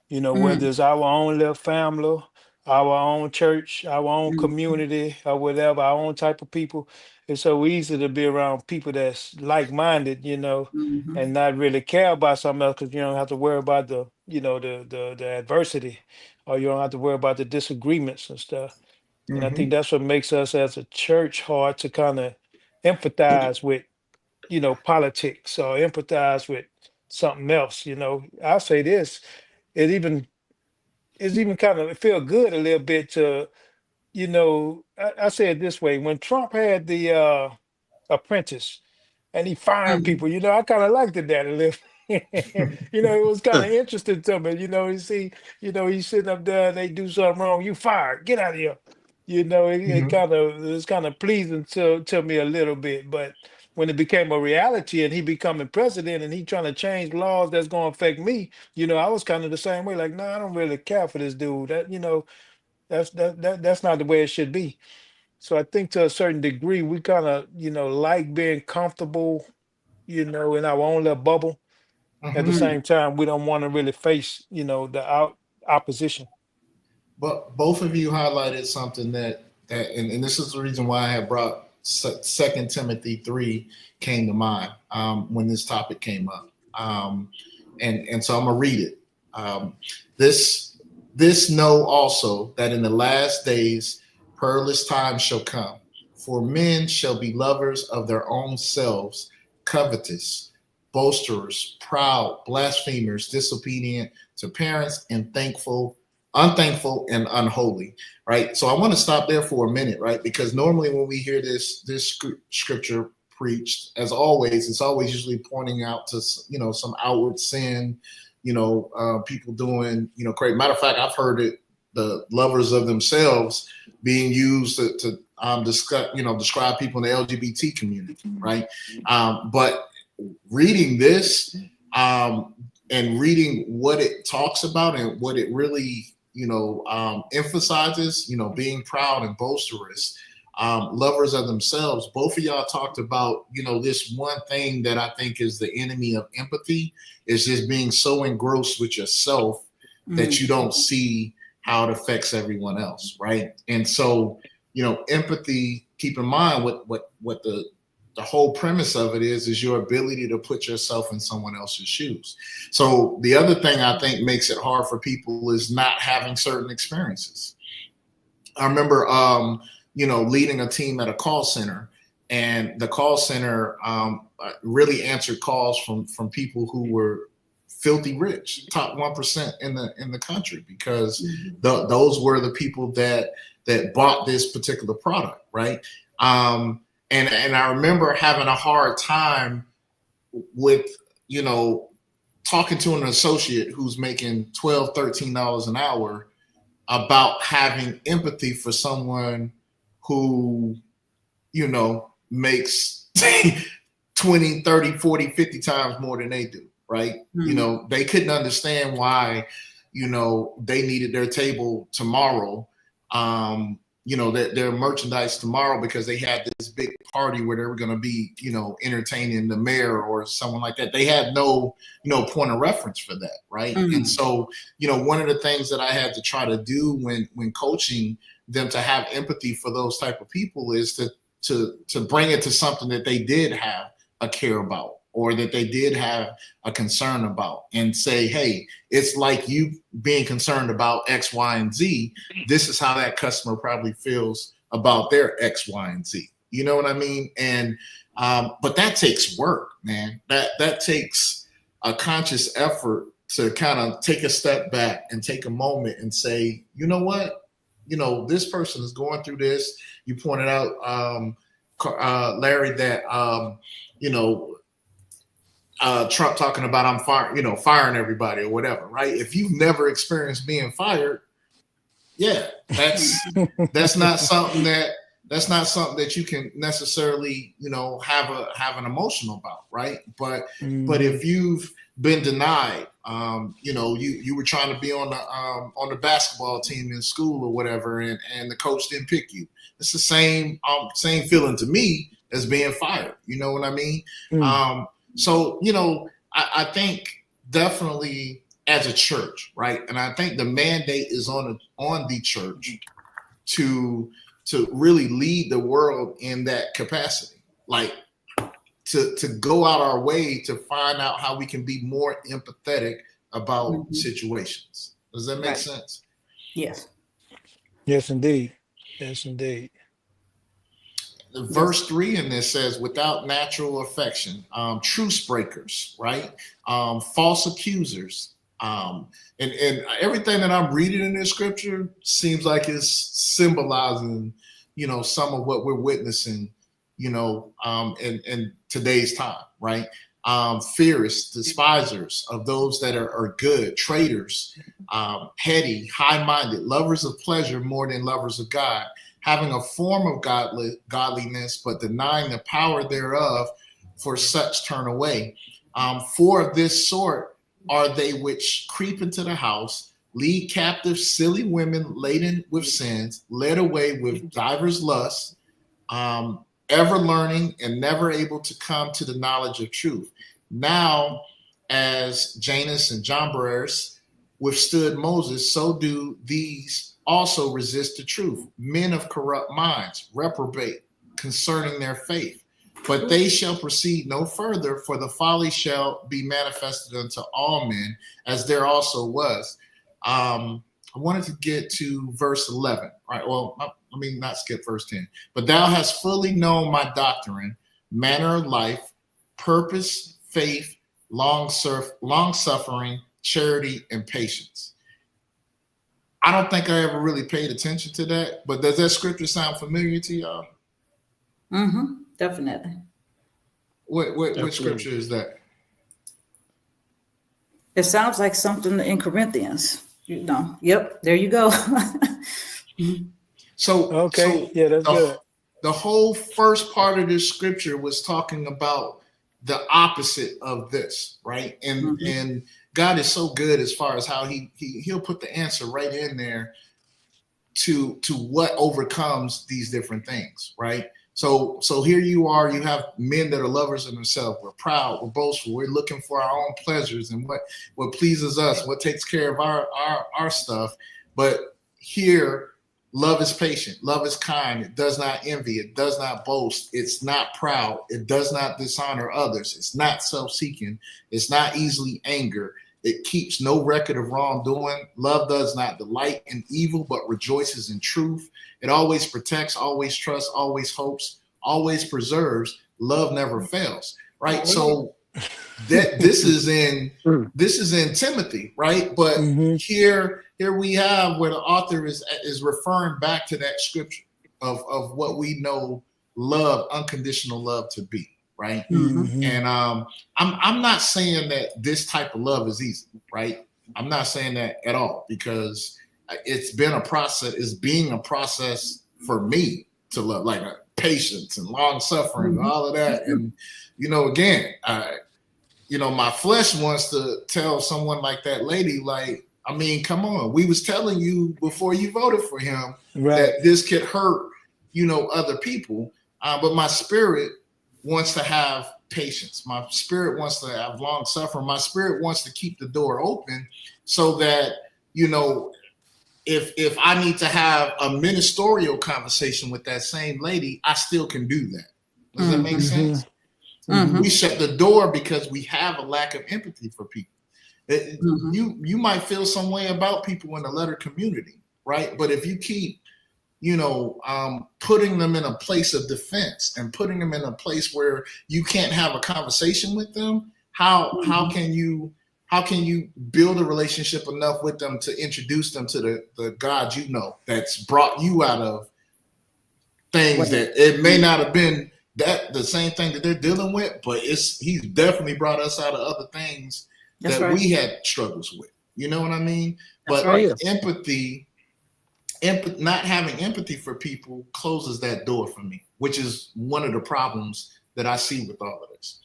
whether Mm, it's our own little family, our own church, our own mm, community, or whatever, our own type of people. It's so easy to be around people that's like-minded, mhm, and not really care about something else because you don't have to worry about the adversity, or you don't have to worry about the disagreements and stuff. And I think Mhm. that's what makes us as a church hard to kind of empathize with, politics or empathize with something else. I'll say this, it even it's even kind of feel good a little bit to, I say it this way, when Trump had the apprentice and he fired Mhm. people. I kind of liked it that a little. It was kind of interesting to me. You see, he's sitting up there and they do something wrong. You fired. Get out of here. Mhm. It's kind of pleasing to me a little bit. But when it became a reality and he becoming president and he trying to change laws that's going to affect me, I was kind of the same way. Like, no, I don't really care for this dude. That's not the way it should be. So I think to a certain degree, we kind of, like being comfortable, in our own little bubble. At the Mhm. Mm. same time, we don't want to really face, the opposition. But both of you highlighted something and this is the reason why I have brought Second Timothy 3 came to mind when this topic came up, and so I'm gonna read it. This know also that in the last days perilous times shall come, for men shall be lovers of their own selves, covetous, boasters, proud, blasphemers, disobedient to parents, and unthankful and unholy. Right. So I want to stop there for a minute, right? Because normally when we hear this scripture preached, as always, it's always usually pointing out to some outward sin, people doing crazy. Matter of fact, I've heard it, the lovers of themselves being used to describe people in the LGBT community, right? But reading this and reading what it talks about and what it really emphasizes, being proud and boisterous, lovers of themselves. Both of y'all talked about, this one thing that I think is the enemy of empathy is just being so engrossed with yourself that you don't see how it affects everyone else, right? And so, empathy. Keep in mind what the whole premise of it is your ability to put yourself in someone else's shoes. So the other thing I think makes it hard for people is not having certain experiences. I remember, leading a team at a call center, and the call center really answered calls from people who were filthy rich, top 1% in the country, because those were the people that bought this particular product, right? And I remember having a hard time with, talking to an associate who's making $12, $13 an hour about having empathy for someone who, makes 20, 30, 40, 50 times more than they do, right? They couldn't understand why, they needed their table tomorrow, their merchandise tomorrow, because they had this big party where they were going to be, entertaining the mayor or someone like that. They had no, point of reference for that, right? And so, one of the things that I had to try to do when coaching them to have empathy for those type of people is to bring it to something that they did have a care about, or that they did have a concern about, and say, hey, it's like you being concerned about X, Y, and Z. This is how that customer probably feels about their X, Y, and Z. You know what I mean? And but that takes work, man. That takes a conscious effort to kind of take a step back and take a moment and say, you know what? This person is going through this. You pointed out, Larry, that Trump talking about I'm firing everybody or whatever, right? If you've never experienced being fired, yeah, that's not something that you can necessarily have an emotional about, right? But if you've been denied, you were trying to be on the basketball team in school or whatever, and the coach didn't pick you. It's the same feeling to me as being fired. You know what I mean? So I think definitely as a church, right? And I think the mandate is on the church to really lead the world in that capacity, like to go out our way to find out how we can be more empathetic about situations. Does that make sense? Yes. Yes, indeed. Yes, indeed. verse 3 in this says, without natural affection, truce breakers, right? False accusers. And everything that I'm reading in this scripture seems like it's symbolizing, some of what we're witnessing, in today's time, right? Fearers, despisers of those that are good, traitors, heady, high-minded, lovers of pleasure more than lovers of God, having a form of godliness, but denying the power thereof, for such turn away. For of this sort are they which creep into the house, lead captive silly women laden with sins, led away with divers lusts, ever learning and never able to come to the knowledge of truth. Now, as Janus and Jambres withstood Moses, so do these also resist the truth. Men of corrupt minds, reprobate concerning their faith. But they shall proceed no further, for the folly shall be manifested unto all men, as there also was. I wanted to get to verse 11. All right, well, I mean, not skip verse 10. But thou hast fully known my doctrine, manner of life, purpose, faith, long suffering, charity, and patience. I don't think I ever really paid attention to that, but does that scripture sound familiar to y'all? Mm-hmm. Definitely. What scripture is that? It sounds like something in Corinthians. Yep, there you go. So yeah, that's good. The whole first part of this scripture was talking about the opposite of this, right? And God is so good as far as how he'll put the answer right in there to what overcomes these different things, right? So here you are, you have men that are lovers of themselves. We're proud, we're boastful, we're looking for our own pleasures and what pleases us, what takes care of our stuff. But here, love is patient, love is kind, it does not envy, it does not boast, it's not proud, it does not dishonor others, it's not self-seeking, it's not easily angered, it keeps no record of wrongdoing. Love does not delight in evil, but rejoices in truth. It always protects, always trusts, always hopes, always preserves. Love never fails, right? So this is in Timothy, right? But here we have where the author is referring back to that scripture of what we know love, unconditional love to be. Right. And I'm not saying that this type of love is easy, right? I'm not saying that at all, because it's been a process, it's being a process for me to love, like patience and long suffering and all of that. And, again, my flesh wants to tell someone like that lady, like, I mean, come on, we was telling you before you voted for him that this could hurt, other people. But my spirit wants to have patience. My spirit wants to have long suffering. My spirit wants to keep the door open so that, if I need to have a ministerial conversation with that same lady, I still can do that. Does that make sense? We shut the door because we have a lack of empathy for people. You might feel some way about people in the letter community, right? But if you keep putting them in a place of defense and putting them in a place where you can't have a conversation with them, how can you build a relationship enough with them to introduce them to the God that's brought you out of things that it may not have been the same thing that they're dealing with, but he's definitely brought us out of other things we had struggles with. You know what I mean? But empathy, not having empathy for people closes that door for me, which is one of the problems that I see with all of this.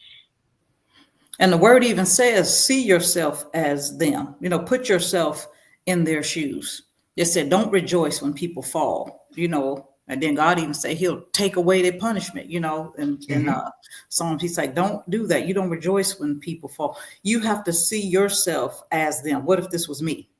And the word even says, see yourself as them, put yourself in their shoes. It said, don't rejoice when people fall, and then God even say he'll take away their punishment, in Psalms, he's like, don't do that. You don't rejoice when people fall. You have to see yourself as them. What if this was me?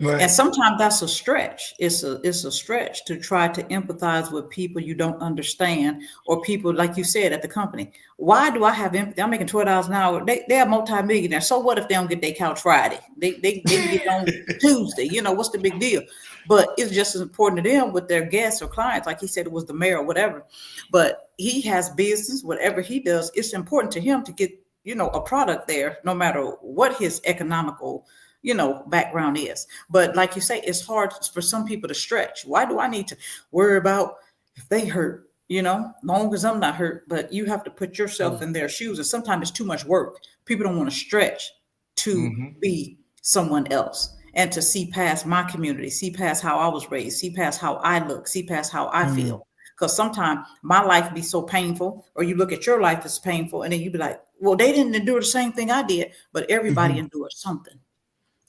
And sometimes that's a stretch. It's a stretch to try to empathize with people you don't understand, or people like you said at the company. Why do I have empathy? I'm making $12 an hour. They're multi-millionaires. So what if they don't get their couch Friday? They can get on Tuesday. You know, what's the big deal? But it's just as important to them with their guests or clients. Like he said, it was the mayor or whatever. But he has business, whatever he does, it's important to him to get, you know, a product there, no matter what his economical, you know, background is. But like you say, it's hard for some people to stretch. Why do I need to worry about if they hurt? You know, long as I'm not hurt, but you have to put yourself in their shoes. And sometimes it's too much work. People don't want to stretch to be someone else and to see past my community, see past how I was raised, see past how I look, see past how I feel. Because sometimes my life be so painful, or you look at your life as painful, and then you be like, well, they didn't endure the same thing I did, but everybody endured something.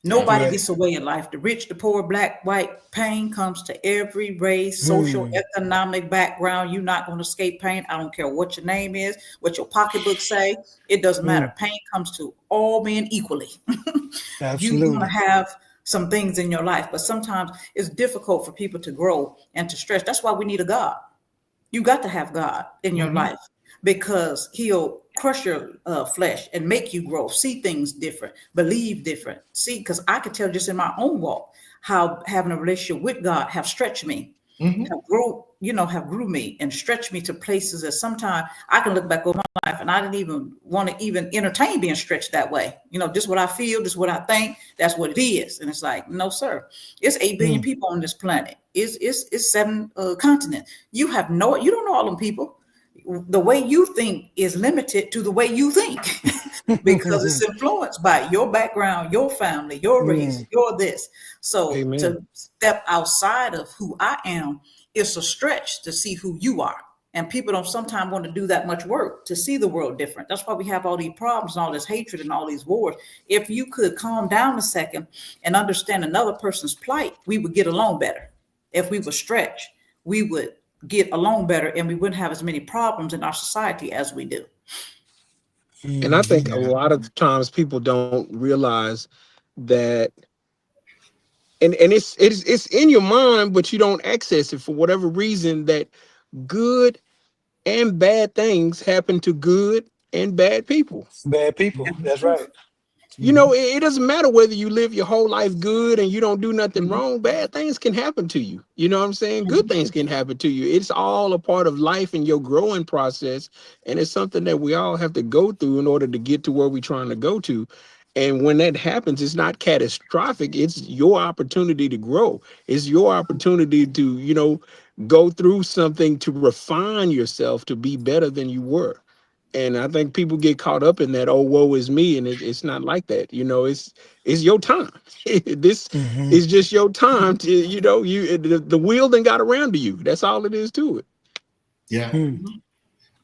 Nobody gets away in life. The rich, the poor, black, white, pain comes to every race, social, economic background. You're not going to escape pain. I don't care what your name is, what your pocketbook say. It doesn't matter. Pain comes to all men equally. You're going to have some things in your life, but sometimes it's difficult for people to grow and to stretch. That's why we need a God. You got to have God in your life, because he'll crush your flesh and make you grow, see things different, believe different. See, because I can tell just in my own walk how having a relationship with God have stretched me, have grew me and stretched me to places that sometimes I can look back over my life and I didn't even want to even entertain being stretched that way. You know, just what I feel, just what I think, that's what it is. And it's like, no, sir, it's 8 billion people on this planet. It's 7 continents. You don't know all them people. The way you think is limited to the way you think because it's influenced by your background, your family, your race, your this. So to step outside of who I am, it's a stretch to see who you are. And people don't sometimes want to do that much work to see the world different. That's why we have all these problems and all this hatred and all these wars. If you could calm down a second and understand another person's plight, we would get along better. If we would stretch, we would get along better, and we wouldn't have as many problems in our society as we do. And I think a lot of times people don't realize that, and it's in your mind, but you don't access it for whatever reason, that good and bad things happen to good and bad people. Bad people. That's right. You know, it doesn't matter whether you live your whole life good and you don't do nothing wrong. Bad things can happen to you. You know what I'm saying? Good things can happen to you. It's all a part of life and your growing process. And it's something that we all have to go through in order to get to where we're trying to go to. And when that happens, it's not catastrophic. It's your opportunity to grow. It's your opportunity to, you know, go through something to refine yourself to be better than you were. And I think people get caught up in that, oh, woe is me. And it's not like that. You know, it's your time. This is just your time to, you know, the wheel then got around to you. That's all it is to it. Yeah.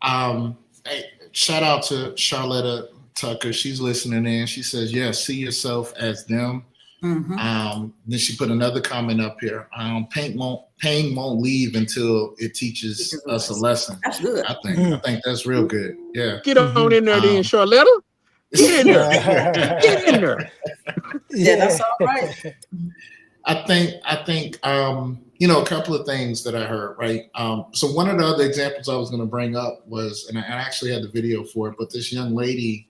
Hey, shout out to Charlotta Tucker. She's listening in. She says, yes, see yourself as them. Then she put another comment up here. Pain won't leave until it teaches us a lesson. That's good. I think that's real good. Yeah. Get on in there then, Charlotta. Get in there. Get in there. Yeah, that's all right. I think you know, a couple of things that I heard, right? So one of the other examples I was going to bring up was, and I actually had the video for it, but this young lady,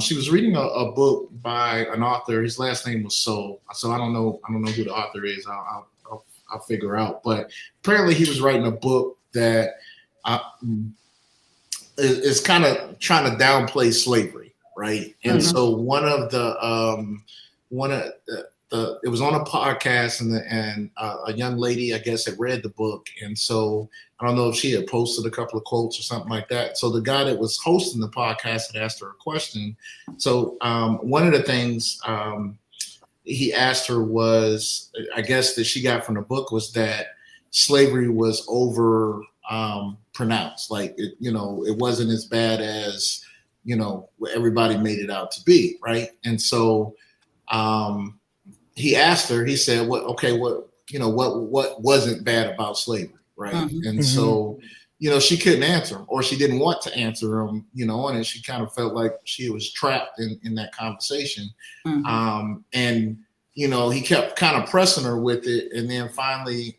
she was reading a book by an author. His last name was So I don't know who the author is. I'll figure out. But apparently, he was writing a book that is kind of trying to downplay slavery, right? And so one of the it was on a podcast, and a young lady, I guess, had read the book, and so I don't know if she had posted a couple of quotes or something like that. So the guy that was hosting the podcast had asked her a question. So one of the things he asked her was, I guess, that she got from the book was that slavery was over pronounced, like it, you know, it wasn't as bad as, you know, everybody made it out to be, right? And so he asked her, he said, what wasn't bad about slavery, right? And so, you know, she couldn't answer him, or she didn't want to answer him, you know, and she kind of felt like she was trapped in that conversation. And he kept kind of pressing her with it. And then finally,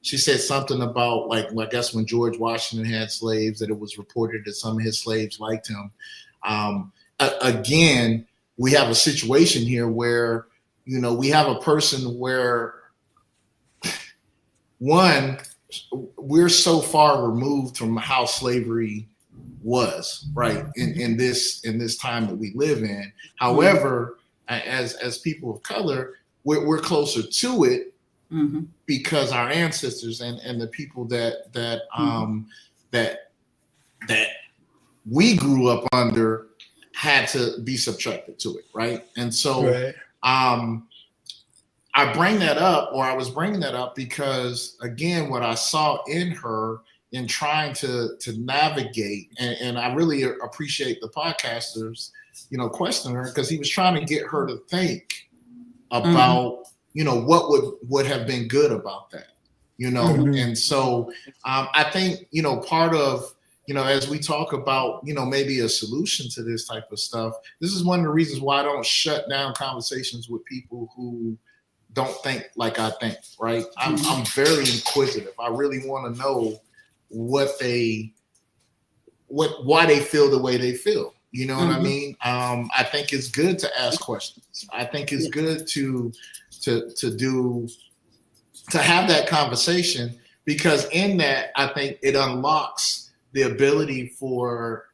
she said something about, like, I guess when George Washington had slaves, that it was reported that some of his slaves liked him. Again, we have a situation here where, we have a person where, one, we're so far removed from how slavery was, right, in this time that we live in. However, as people of color, we're closer to it because our ancestors and the people that we grew up under had to be subjected to it, right? And so I bring that up, or I was bringing that up because, again, what I saw in her in trying to navigate, and I really appreciate the podcasters, questioning her, because he was trying to get her to think about, what would have been good about that, And so I think, part of, as we talk about, maybe a solution to this type of stuff, this is one of the reasons why I don't shut down conversations with people who don't think like I think, right? I'm very inquisitive. I really want to know why they feel the way they feel. You know what I mean? I think it's good to ask questions. I think it's good to have that conversation, because in that, I think it unlocks the ability for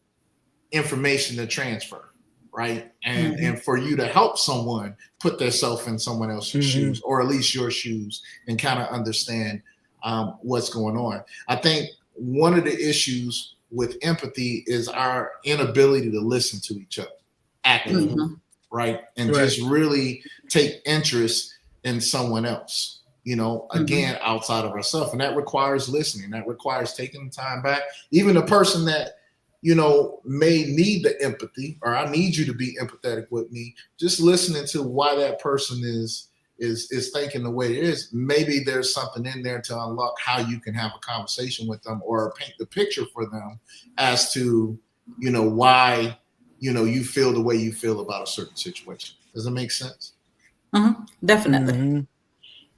information to transfer, right? And for you to help someone put themselves in someone else's shoes, or at least your shoes, and kind of understand what's going on. I think one of the issues with empathy is our inability to listen to each other actively, right? And just really take interest in someone else, again, outside of ourselves. And that requires listening. That requires taking the time back. Even the person that, may need the empathy, or I need you to be empathetic with me, just listening to why that person is thinking the way it is. Maybe there's something in there to unlock how you can have a conversation with them, or paint the picture for them as to, why, you feel the way you feel about a certain situation. Does it make sense? Definitely.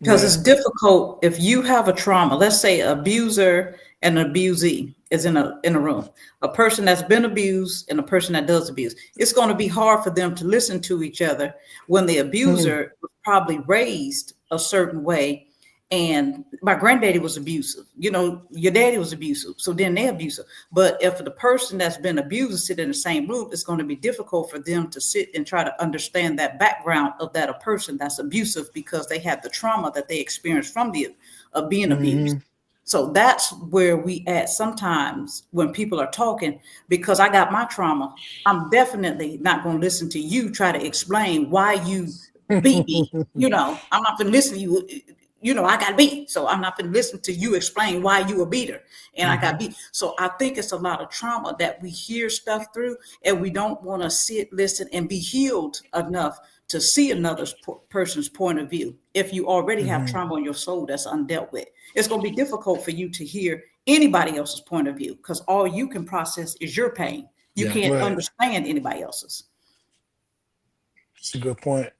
Because it's difficult if you have a trauma. Let's say an abuser and an abusee is in a room. A person that's been abused and a person that does abuse. It's going to be hard for them to listen to each other when the abuser was probably raised a certain way. And my granddaddy was abusive. Your daddy was abusive. So then they're abusive. But if the person that's been abused sit in the same room, it's going to be difficult for them to sit and try to understand that background of that a person that's abusive, because they had the trauma that they experienced from being abused. So that's where we at sometimes when people are talking, because I got my trauma. I'm definitely not going to listen to you try to explain why you beat me. I'm not going to listen to you. I got beat. So I'm not going to listen to you explain why you a beater and I got beat. So I think it's a lot of trauma that we hear stuff through, and we don't want to sit, listen, and be healed enough to see another person's point of view. If you already have trauma in your soul that's undealt with, it's going to be difficult for you to hear anybody else's point of view, because all you can process is your pain. You can't understand anybody else's. That's a good point.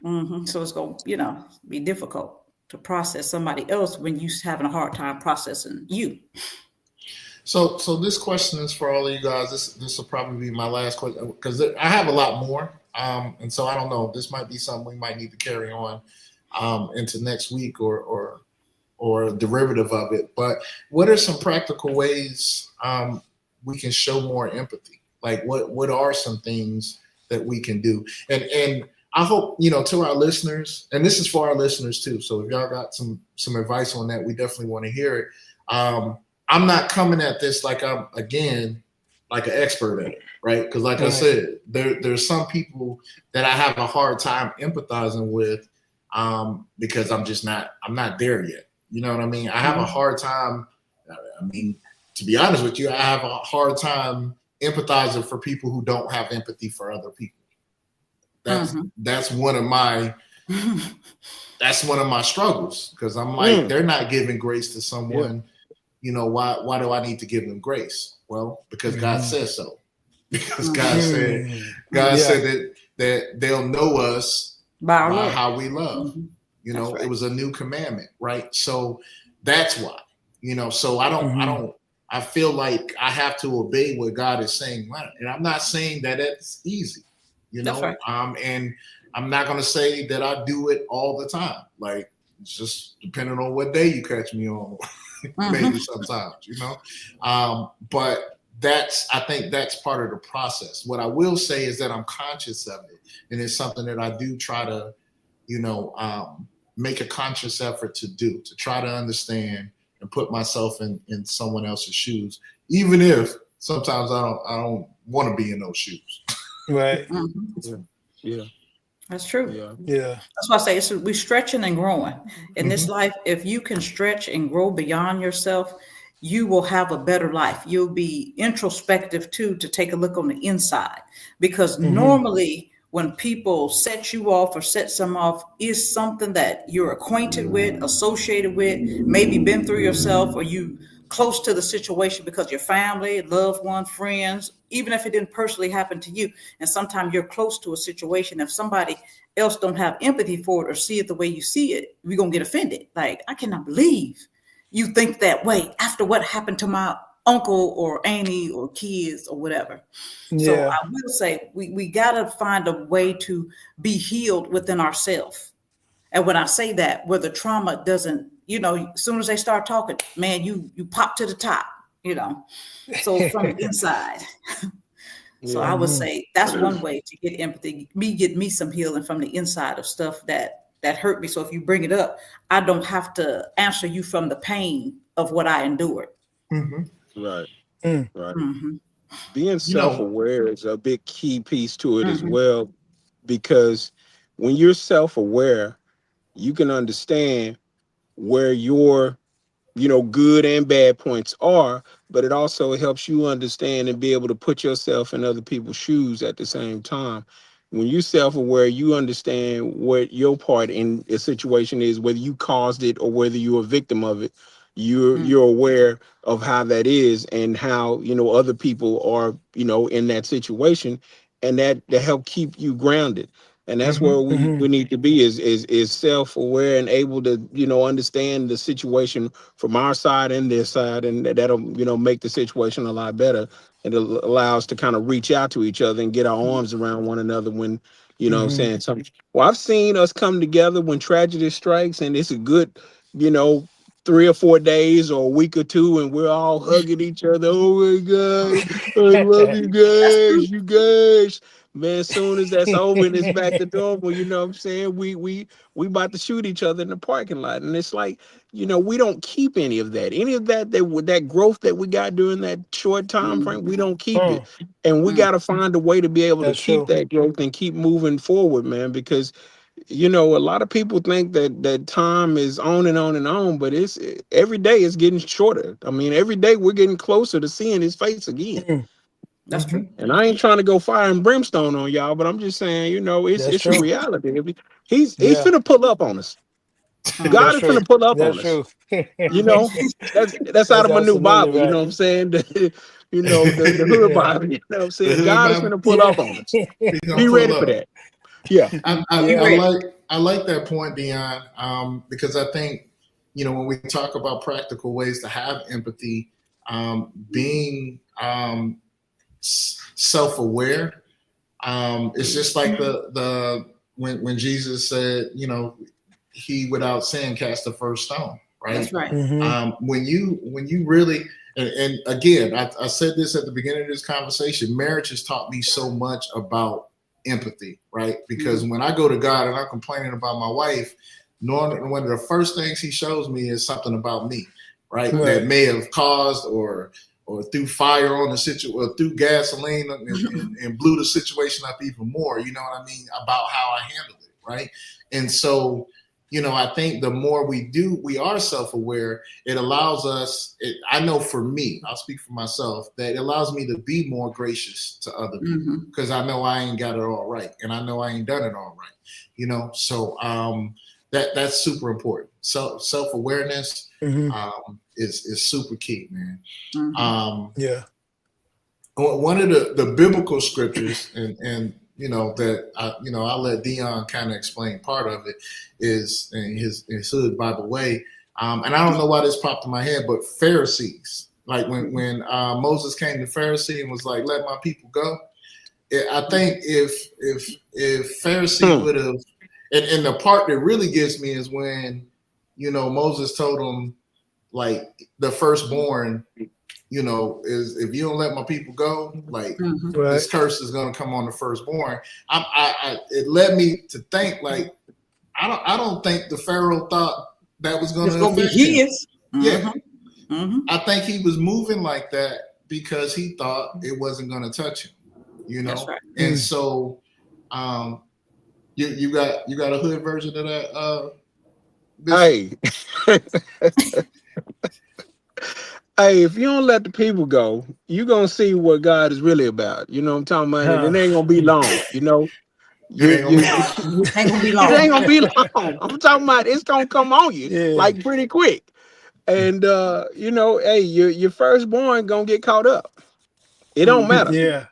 So it's going to, be difficult to process somebody else when you're having a hard time processing you. So this question is for all of you guys. This will probably be my last question, because I have a lot more. And so I don't know, this might be something we might need to carry on into next week or a derivative of it. But what are some practical ways we can show more empathy? Like what are some things that we can do? And I hope, to our listeners, and this is for our listeners too. So if y'all got some advice on that, we definitely want to hear it. I'm not coming at this like I'm, again, like an expert at it, right? Because like I said, there's some people that I have a hard time empathizing with because I'm not there yet. You know what I mean? I have a hard time. To be honest with you, I have a hard time empathizing for people who don't have empathy for other people. That's one of my struggles, because I'm like, they're not giving grace to someone. Why do I need to give them grace? Well, because God says so. Because God said that they'll know us By by love. how we love. Mhm. You That's know, right. it was a new commandment, right? So that's why, you know, so I feel like I have to obey what God is saying. And I'm not saying that it's easy, you That's know, right. and I'm not going to say that I do it all the time. Like, it's just depending on what day you catch me on, maybe sometimes, you know. But I think that's part of the process. What I will say is that I'm conscious of it. And it's something that I do try to, you know, make a conscious effort to try to understand and put myself in someone else's shoes, even if sometimes I don't want to be in those shoes. Right. Yeah. That's true. Yeah. Yeah. That's why I say we're stretching and growing. In this Mhm. life, if you can stretch and grow beyond yourself, you will have a better life. You'll be introspective too, to take a look on the inside. Because normally when people set you off or set some off, is something that you're acquainted with, associated with, maybe been through yourself, or you close to the situation because your family, loved one, friends, even if it didn't personally happen to you. And sometimes you're close to a situation. If somebody else don't have empathy for it or see it the way you see it, we're gonna get offended. Like, I cannot believe you think that way after what happened to my uncle or auntie or kids or whatever. So Yeah. I will say we gotta find a way to be healed within ourselves. And when I say that, where the trauma doesn't, you know, as soon as they start talking, man, you pop to the top, you know. So from the inside. So I Yeah. would say that's one way to get empathy, get me some healing from the inside of stuff that hurt me. So if you bring it up, I don't have to answer you from the pain of what I endured. Mhm. Right. Mm. Right. Mm-hmm. Being You know, self-aware is a big key piece to it as Mm-hmm. well, because when you're self-aware, you can understand where your good and bad points are, but it also helps you understand and be able to put yourself in other people's shoes at the same time. When you're self-aware, you understand what your part in a situation is, whether you caused it or whether you're a victim of it. You're aware of how that is and how other people are in that situation, and that help keep you grounded. And that's where mhm. we need to be is self-aware and able to understand the situation from our side and their side, and that'll make the situation a lot better. And it allows to kind of reach out to each other and get our arms around one another when what I'm saying something. Well, I've seen us come together when tragedy strikes, and it's a good 3 or 4 days or a week or two, and we're all hugging each other. Oh my God, I love you That's true. guys, you guys. Man, as soon as that's over and it's back to normal, what I'm saying? We about to shoot each other in the parking lot. And it's like, we don't keep any of that. Any of that growth that we got during that short time frame, we don't keep it. And we got to find a way to be able to That's keep true. that growth and keep moving forward, man, because a lot of people think that time is on and on and on, but it's every day it's getting shorter. I mean, every day we're getting closer to seeing his face again. That's true. And I ain't trying to go fire and brimstone on y'all, but I'm just saying, That's it's a true. reality. He's Yeah. finna pull up on us. God That's is true. finna pull up That's on us. true. That's out That's of my new absolutely Bible. You know right. what I'm saying? The hood Yeah. Bible. You know what I'm The saying? hood God is Bible, finna pull Yeah. up on us. he gonna Be pull ready for up. that. Yeah. Be Yeah. ready. I like that point, Dion, because I think when we talk about practical ways to have empathy, being self-aware, it's just like the when Jesus said, he without sin cast the first stone, right? That's right. When you really and again, I said this at the beginning of this conversation, marriage has taught me so much about empathy, right? Because when I go to God and I'm complaining about my wife, knowing one of the first things he shows me is something about me, right? That Right. may have caused or threw fire on the situation, or threw gasoline and blew the situation up even more, you know what I mean, about how I handled it, right? And so, I think the more we are self-aware, it allows us, I know for me, I'll speak for myself, that it allows me to be more gracious to other people because I know I ain't got it all right and I know I ain't done it all right, so that's super important. So self-awareness is super key, man. Mm-hmm. Um, Yeah. One of the biblical scriptures, and that I'll let Dion kind of explain part of it is in his hood Bible way. And I don't know why this popped in my head, but Pharisees, like when Moses came to Pharisee and was like, "Let my people go." I think if Pharisee would have, and the part that really gets me is when Moses told him, like, the firstborn, is if you don't let my people go, like this curse is going to come on the firstborn. It led me to think, like, I don't think the Pharaoh thought that was going to affect him. Yeah, I think he was moving like that because he thought it wasn't going to touch him. That's right. And so, you got a hood version of that. Hey, hey, if you don't let the people go, you're gonna see what God is really about. You know what I'm talking about? And it ain't gonna be long, It ain't gonna be long. It ain't gonna be long. I'm talking about it's gonna come on you like pretty quick. And hey, your firstborn gonna get caught up. It don't matter. Yeah.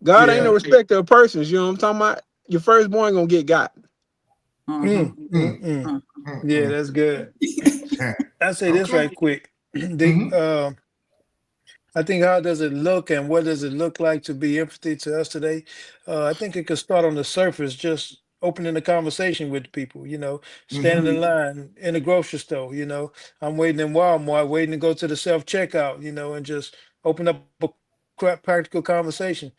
God ain't no respecter of persons. You know what I'm talking about? Your firstborn gonna get got. Yeah, that's good. I'll say this right quick. I think, how does it look and what does it look like to be empathy to us today? I think it could start on the surface, just opening the conversation with people, standing in line in the grocery store, I'm waiting in Walmart, waiting to go to the self-checkout, and just open up a practical conversation.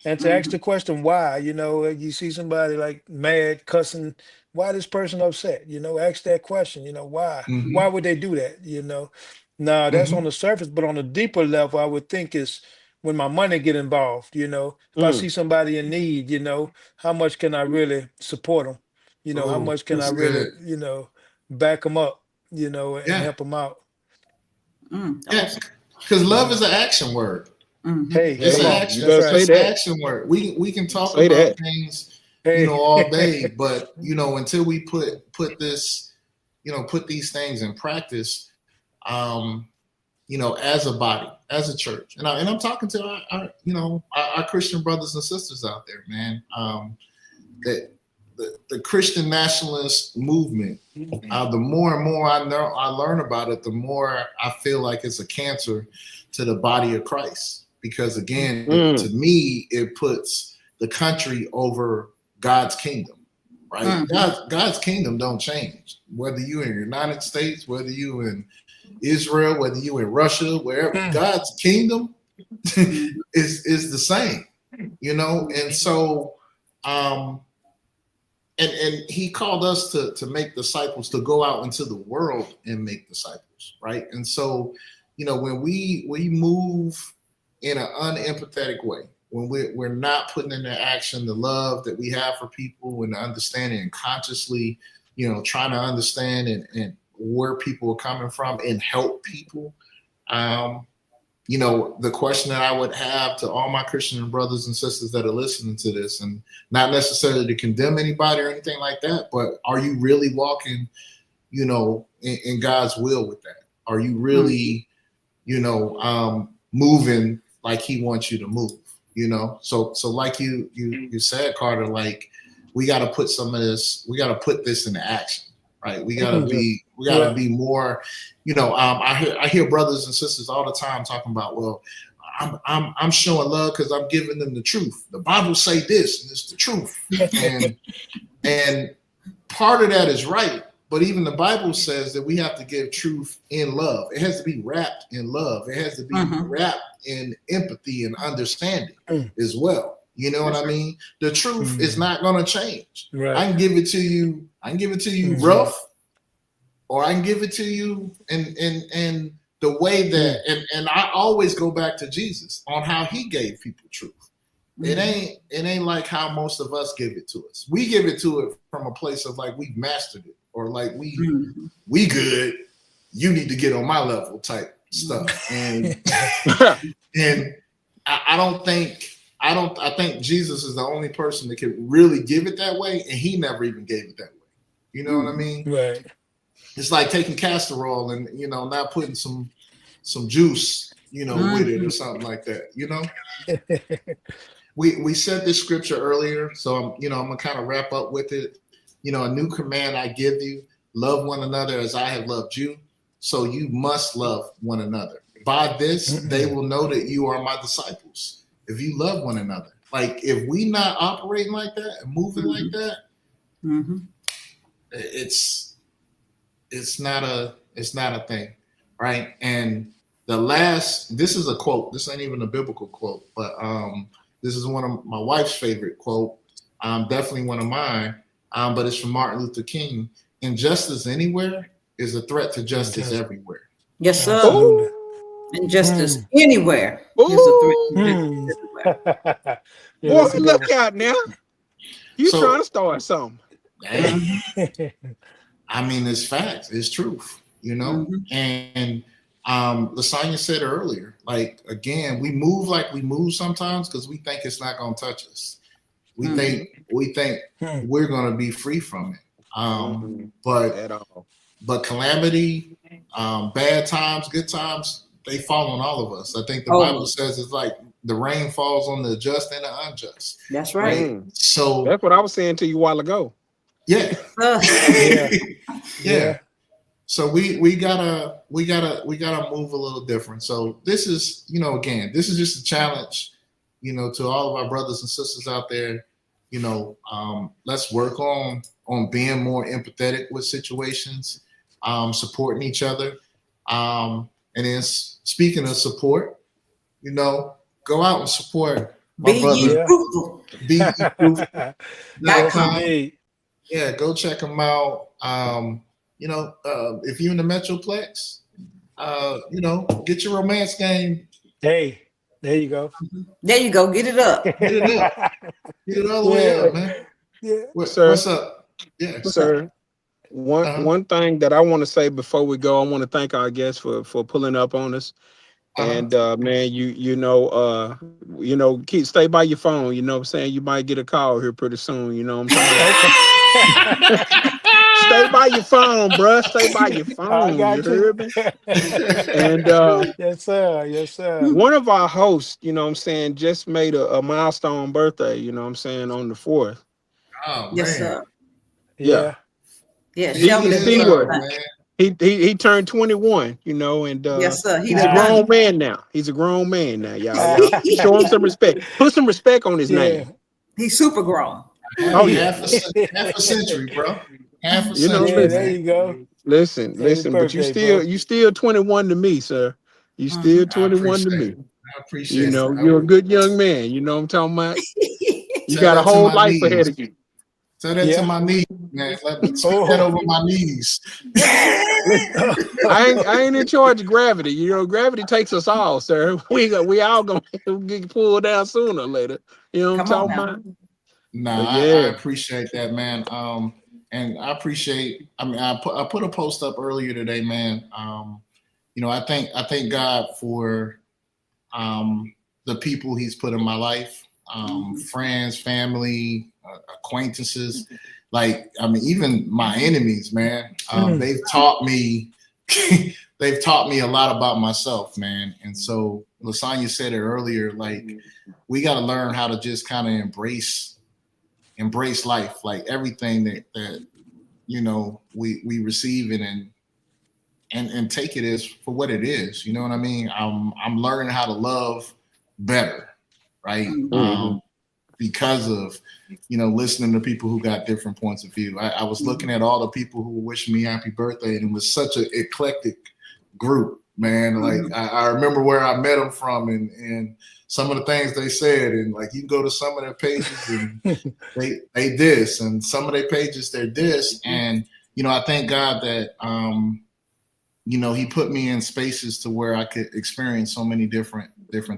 And to ask the question why, you see somebody like mad, cussing, why this person upset? Ask that question, why? Why would they do that? Now that's on the surface, but on a deeper level, I would think is when my money get involved, if I see somebody in need, how much can I really support them? How much can I really, back them up, and help them out? Because love is an action word. Hey, it's come an on. action. That's right. It's an action word. We can talk about things, all day, but until we put this, put these things in practice, as a body, as a church, and I'm talking to our Christian brothers and sisters out there, man. That the Christian nationalist movement, the more and more I learn about it, the more I feel like it's a cancer to the body of Christ. Because again, to me, it puts the country over God's kingdom, right? God's kingdom don't change. Whether you in the United States, whether you in Israel, whether you in Russia, wherever, God's kingdom is the same, And so, and He called us to make disciples, to go out into the world and make disciples, right? And so, when we move in an unempathetic way, when we're not putting into action the love that we have for people and the understanding and consciously, trying to understand and where people are coming from and help people. The question that I would have to all my Christian brothers and sisters that are listening to this, and not necessarily to condemn anybody or anything like that, but are you really walking, in God's will with that? Are you really, moving like He wants you to move, So like you said, Carter, like we got to put some of this, we got to put this into action, right? We got to be more, I hear brothers and sisters all the time talking about, well, I'm showing love because I'm giving them the truth. The Bible say this, and it's the truth. and part of that is right. But even the Bible says that we have to give truth in love. It has to be wrapped in love. It has to be wrapped in empathy and understanding as well. You know what I mean? The truth is not going to change. Right. I can give it to you rough, or I can give it to you in the way that, and I always go back to Jesus on how He gave people truth. It ain't like how most of us give it to us. We give it to it from a place of like we've mastered it, or like we good. You need to get on my level type stuff. And and I think Jesus is the only person that can really give it that way, and He never even gave it that way. You know what I mean? Right. It's like taking castor oil and not putting some juice, with it or something like that. we said this scripture earlier, so I'm gonna kind of wrap up with it. A new command I give you: love one another as I have loved you. So you must love one another. By this, they will know that you are my disciples. If you love one another, like if we not operating like that and moving like that, it's not a thing, right? And this is a quote. This ain't even a biblical quote, but this is one of my wife's favorite quote. Definitely one of mine. But it's from Martin Luther King. Injustice anywhere is a threat to justice everywhere. Yes, sir. Absolutely. Injustice anywhere is a threat to justice everywhere. Yeah, Boy, that's a good look one. out now. You So- trying to start something. Hey, I mean, it's facts. It's truth, And Lasagna said earlier, like, again, we move like we move sometimes because we think it's not going to touch us. We think we're going to be free from it. But At all. But calamity, bad times, good times, they fall on all of us. I think the Oh. Bible says it's like the rain falls on the just and the unjust. That's right. So That's what I was saying to you a while ago. yeah. Yeah. Yeah. So we gotta move a little different. So this is, again, this is just a challenge, to all of our brothers and sisters out there. Let's work on being more empathetic with situations, supporting each other. And then speaking of support, go out and support my Be brother. ye fruitful. Be Ye Fruitful. Yes, indeed. Yeah, go check them out. If you're in the Metroplex, get your romance game. Hey, there you go. There you go. Get it up. Get it up. Get it all the way up, man. Yeah. Sir. What's up? Yeah. Sir, one thing that I want to say before we go, I want to thank our guests for pulling up on us. And man, stay by your phone. You know what I'm saying? You might get a call here pretty soon. You know what I'm saying? Stay by your phone, bruh. Stay by your phone. I got You heard me? And yes, sir. Yes, sir. one of our hosts, you know what I'm saying, just made a milestone birthday, you know what I'm saying, on the 4th. Oh, Yes, man. sir. Yeah. Yeah, He Shelby is did up, that. man. He turned 21, and Yes, sir. he's a grown man now. He's a grown man now, y'all. Show him some respect. Put some respect on his name. He's super grown. Oh, yeah. Half a century, bro. Half a You know, century. Yeah, listen. there you go. Listen, Happy but you birthday, still 21 to me, sir. You still 21 to me. I appreciate it. You're a good young man. You know what I'm talking about? You Tell got a that to whole my life knees. ahead of you. Tell that to my knees, man. Let me speak that over my knees. I ain't in charge of gravity. Gravity takes us all, sir. We all gonna get pulled down sooner or later. You know what I'm talking about? Nah, I appreciate that, man. And I appreciate. I mean, I put a post up earlier today, man. I thank God for the people He's put in my life, friends, family, acquaintances. Like, I mean, even my enemies, man. They've taught me. They've taught me a lot about myself, man. And so Lasagna said it earlier. Like, we got to learn how to just kind of embrace life, like everything that we receive and take it as for what it is. You know what I mean? I'm learning how to love better, right? Because of listening to people who got different points of view. I was looking at all the people who were wishing me happy birthday, and it was such an eclectic group, man. Like I remember where I met them from and some of the things they said, and like you can go to some of their pages and they this, and some of their pages they're this, and I thank God that He put me in spaces to where I could experience so many different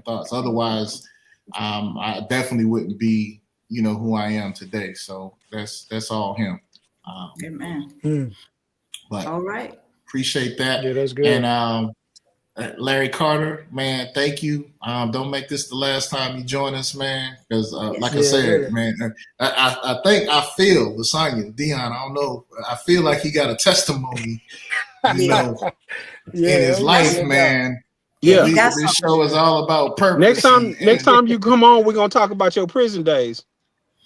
thoughts. Otherwise, I definitely wouldn't be who I am today. So that's all Him. Amen. But all right, appreciate that. Yeah, that's good. And Larry Carter, man, thank you. Don't make this the last time you join us, man. Because like I said, man, I feel Lasagna, Dion, I don't know. I feel like he got a testimony, in his life, man. Yeah. He got This something. show is all about purpose. Next time you come on, we're gonna talk about your prison days.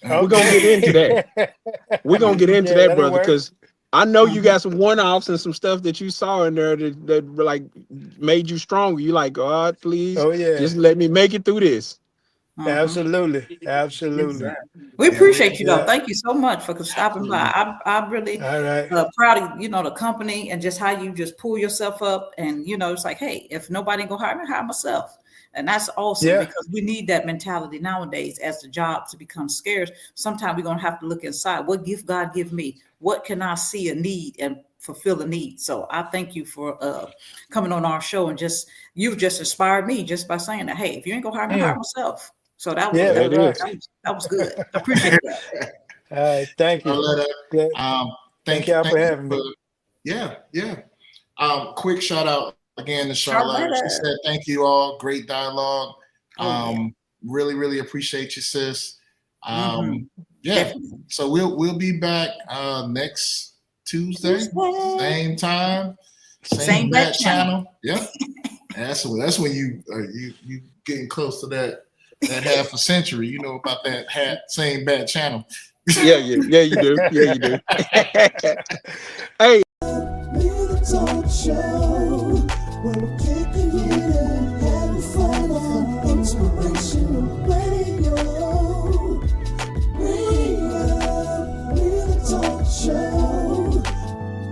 We're gonna get into that. We're gonna get into Yeah, that, that'll brother, work. because I know you got some one-offs and some stuff that you saw in there that like made you stronger. You like, God, please, Oh yeah, just let me make it through this. absolutely, absolutely. We appreciate you though. Yeah. Thank you so much for stopping by. I'm really All right. proud of the company and just how you just pull yourself up. And it's like, hey, if nobody gonna hire me, hire myself. And that's awesome Yeah. because we need that mentality nowadays as the jobs become scarce. Sometimes we're gonna have to look inside. What gift God give me? What can I see a need and fulfill a need? So I thank you for coming on our show and you've just inspired me just by saying that. Hey, if you ain't gonna hire me, hire myself. So that was Yeah, There that's it right. is. that was good. I appreciate that. All right, thank you. Arletta, Good. Thank y'all for having me. Yeah. Quick shout out again to Charlotte. She Charlotta. said, thank you all. Great dialogue. Oh, yeah. Really appreciate you, sis. Yeah. Definitely. So we'll be back next Tuesday, same time, same bat channel. Yeah. That's when you getting close to that half a century. You know about that same bat channel. Yeah, you do. Yeah, you do. Hey. Little talk show where we're kicking it and having fun on inspirational radio. Little talk show,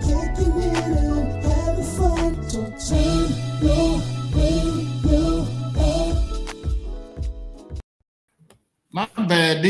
kicking it and having fun. So turn your radio up. My bad, D.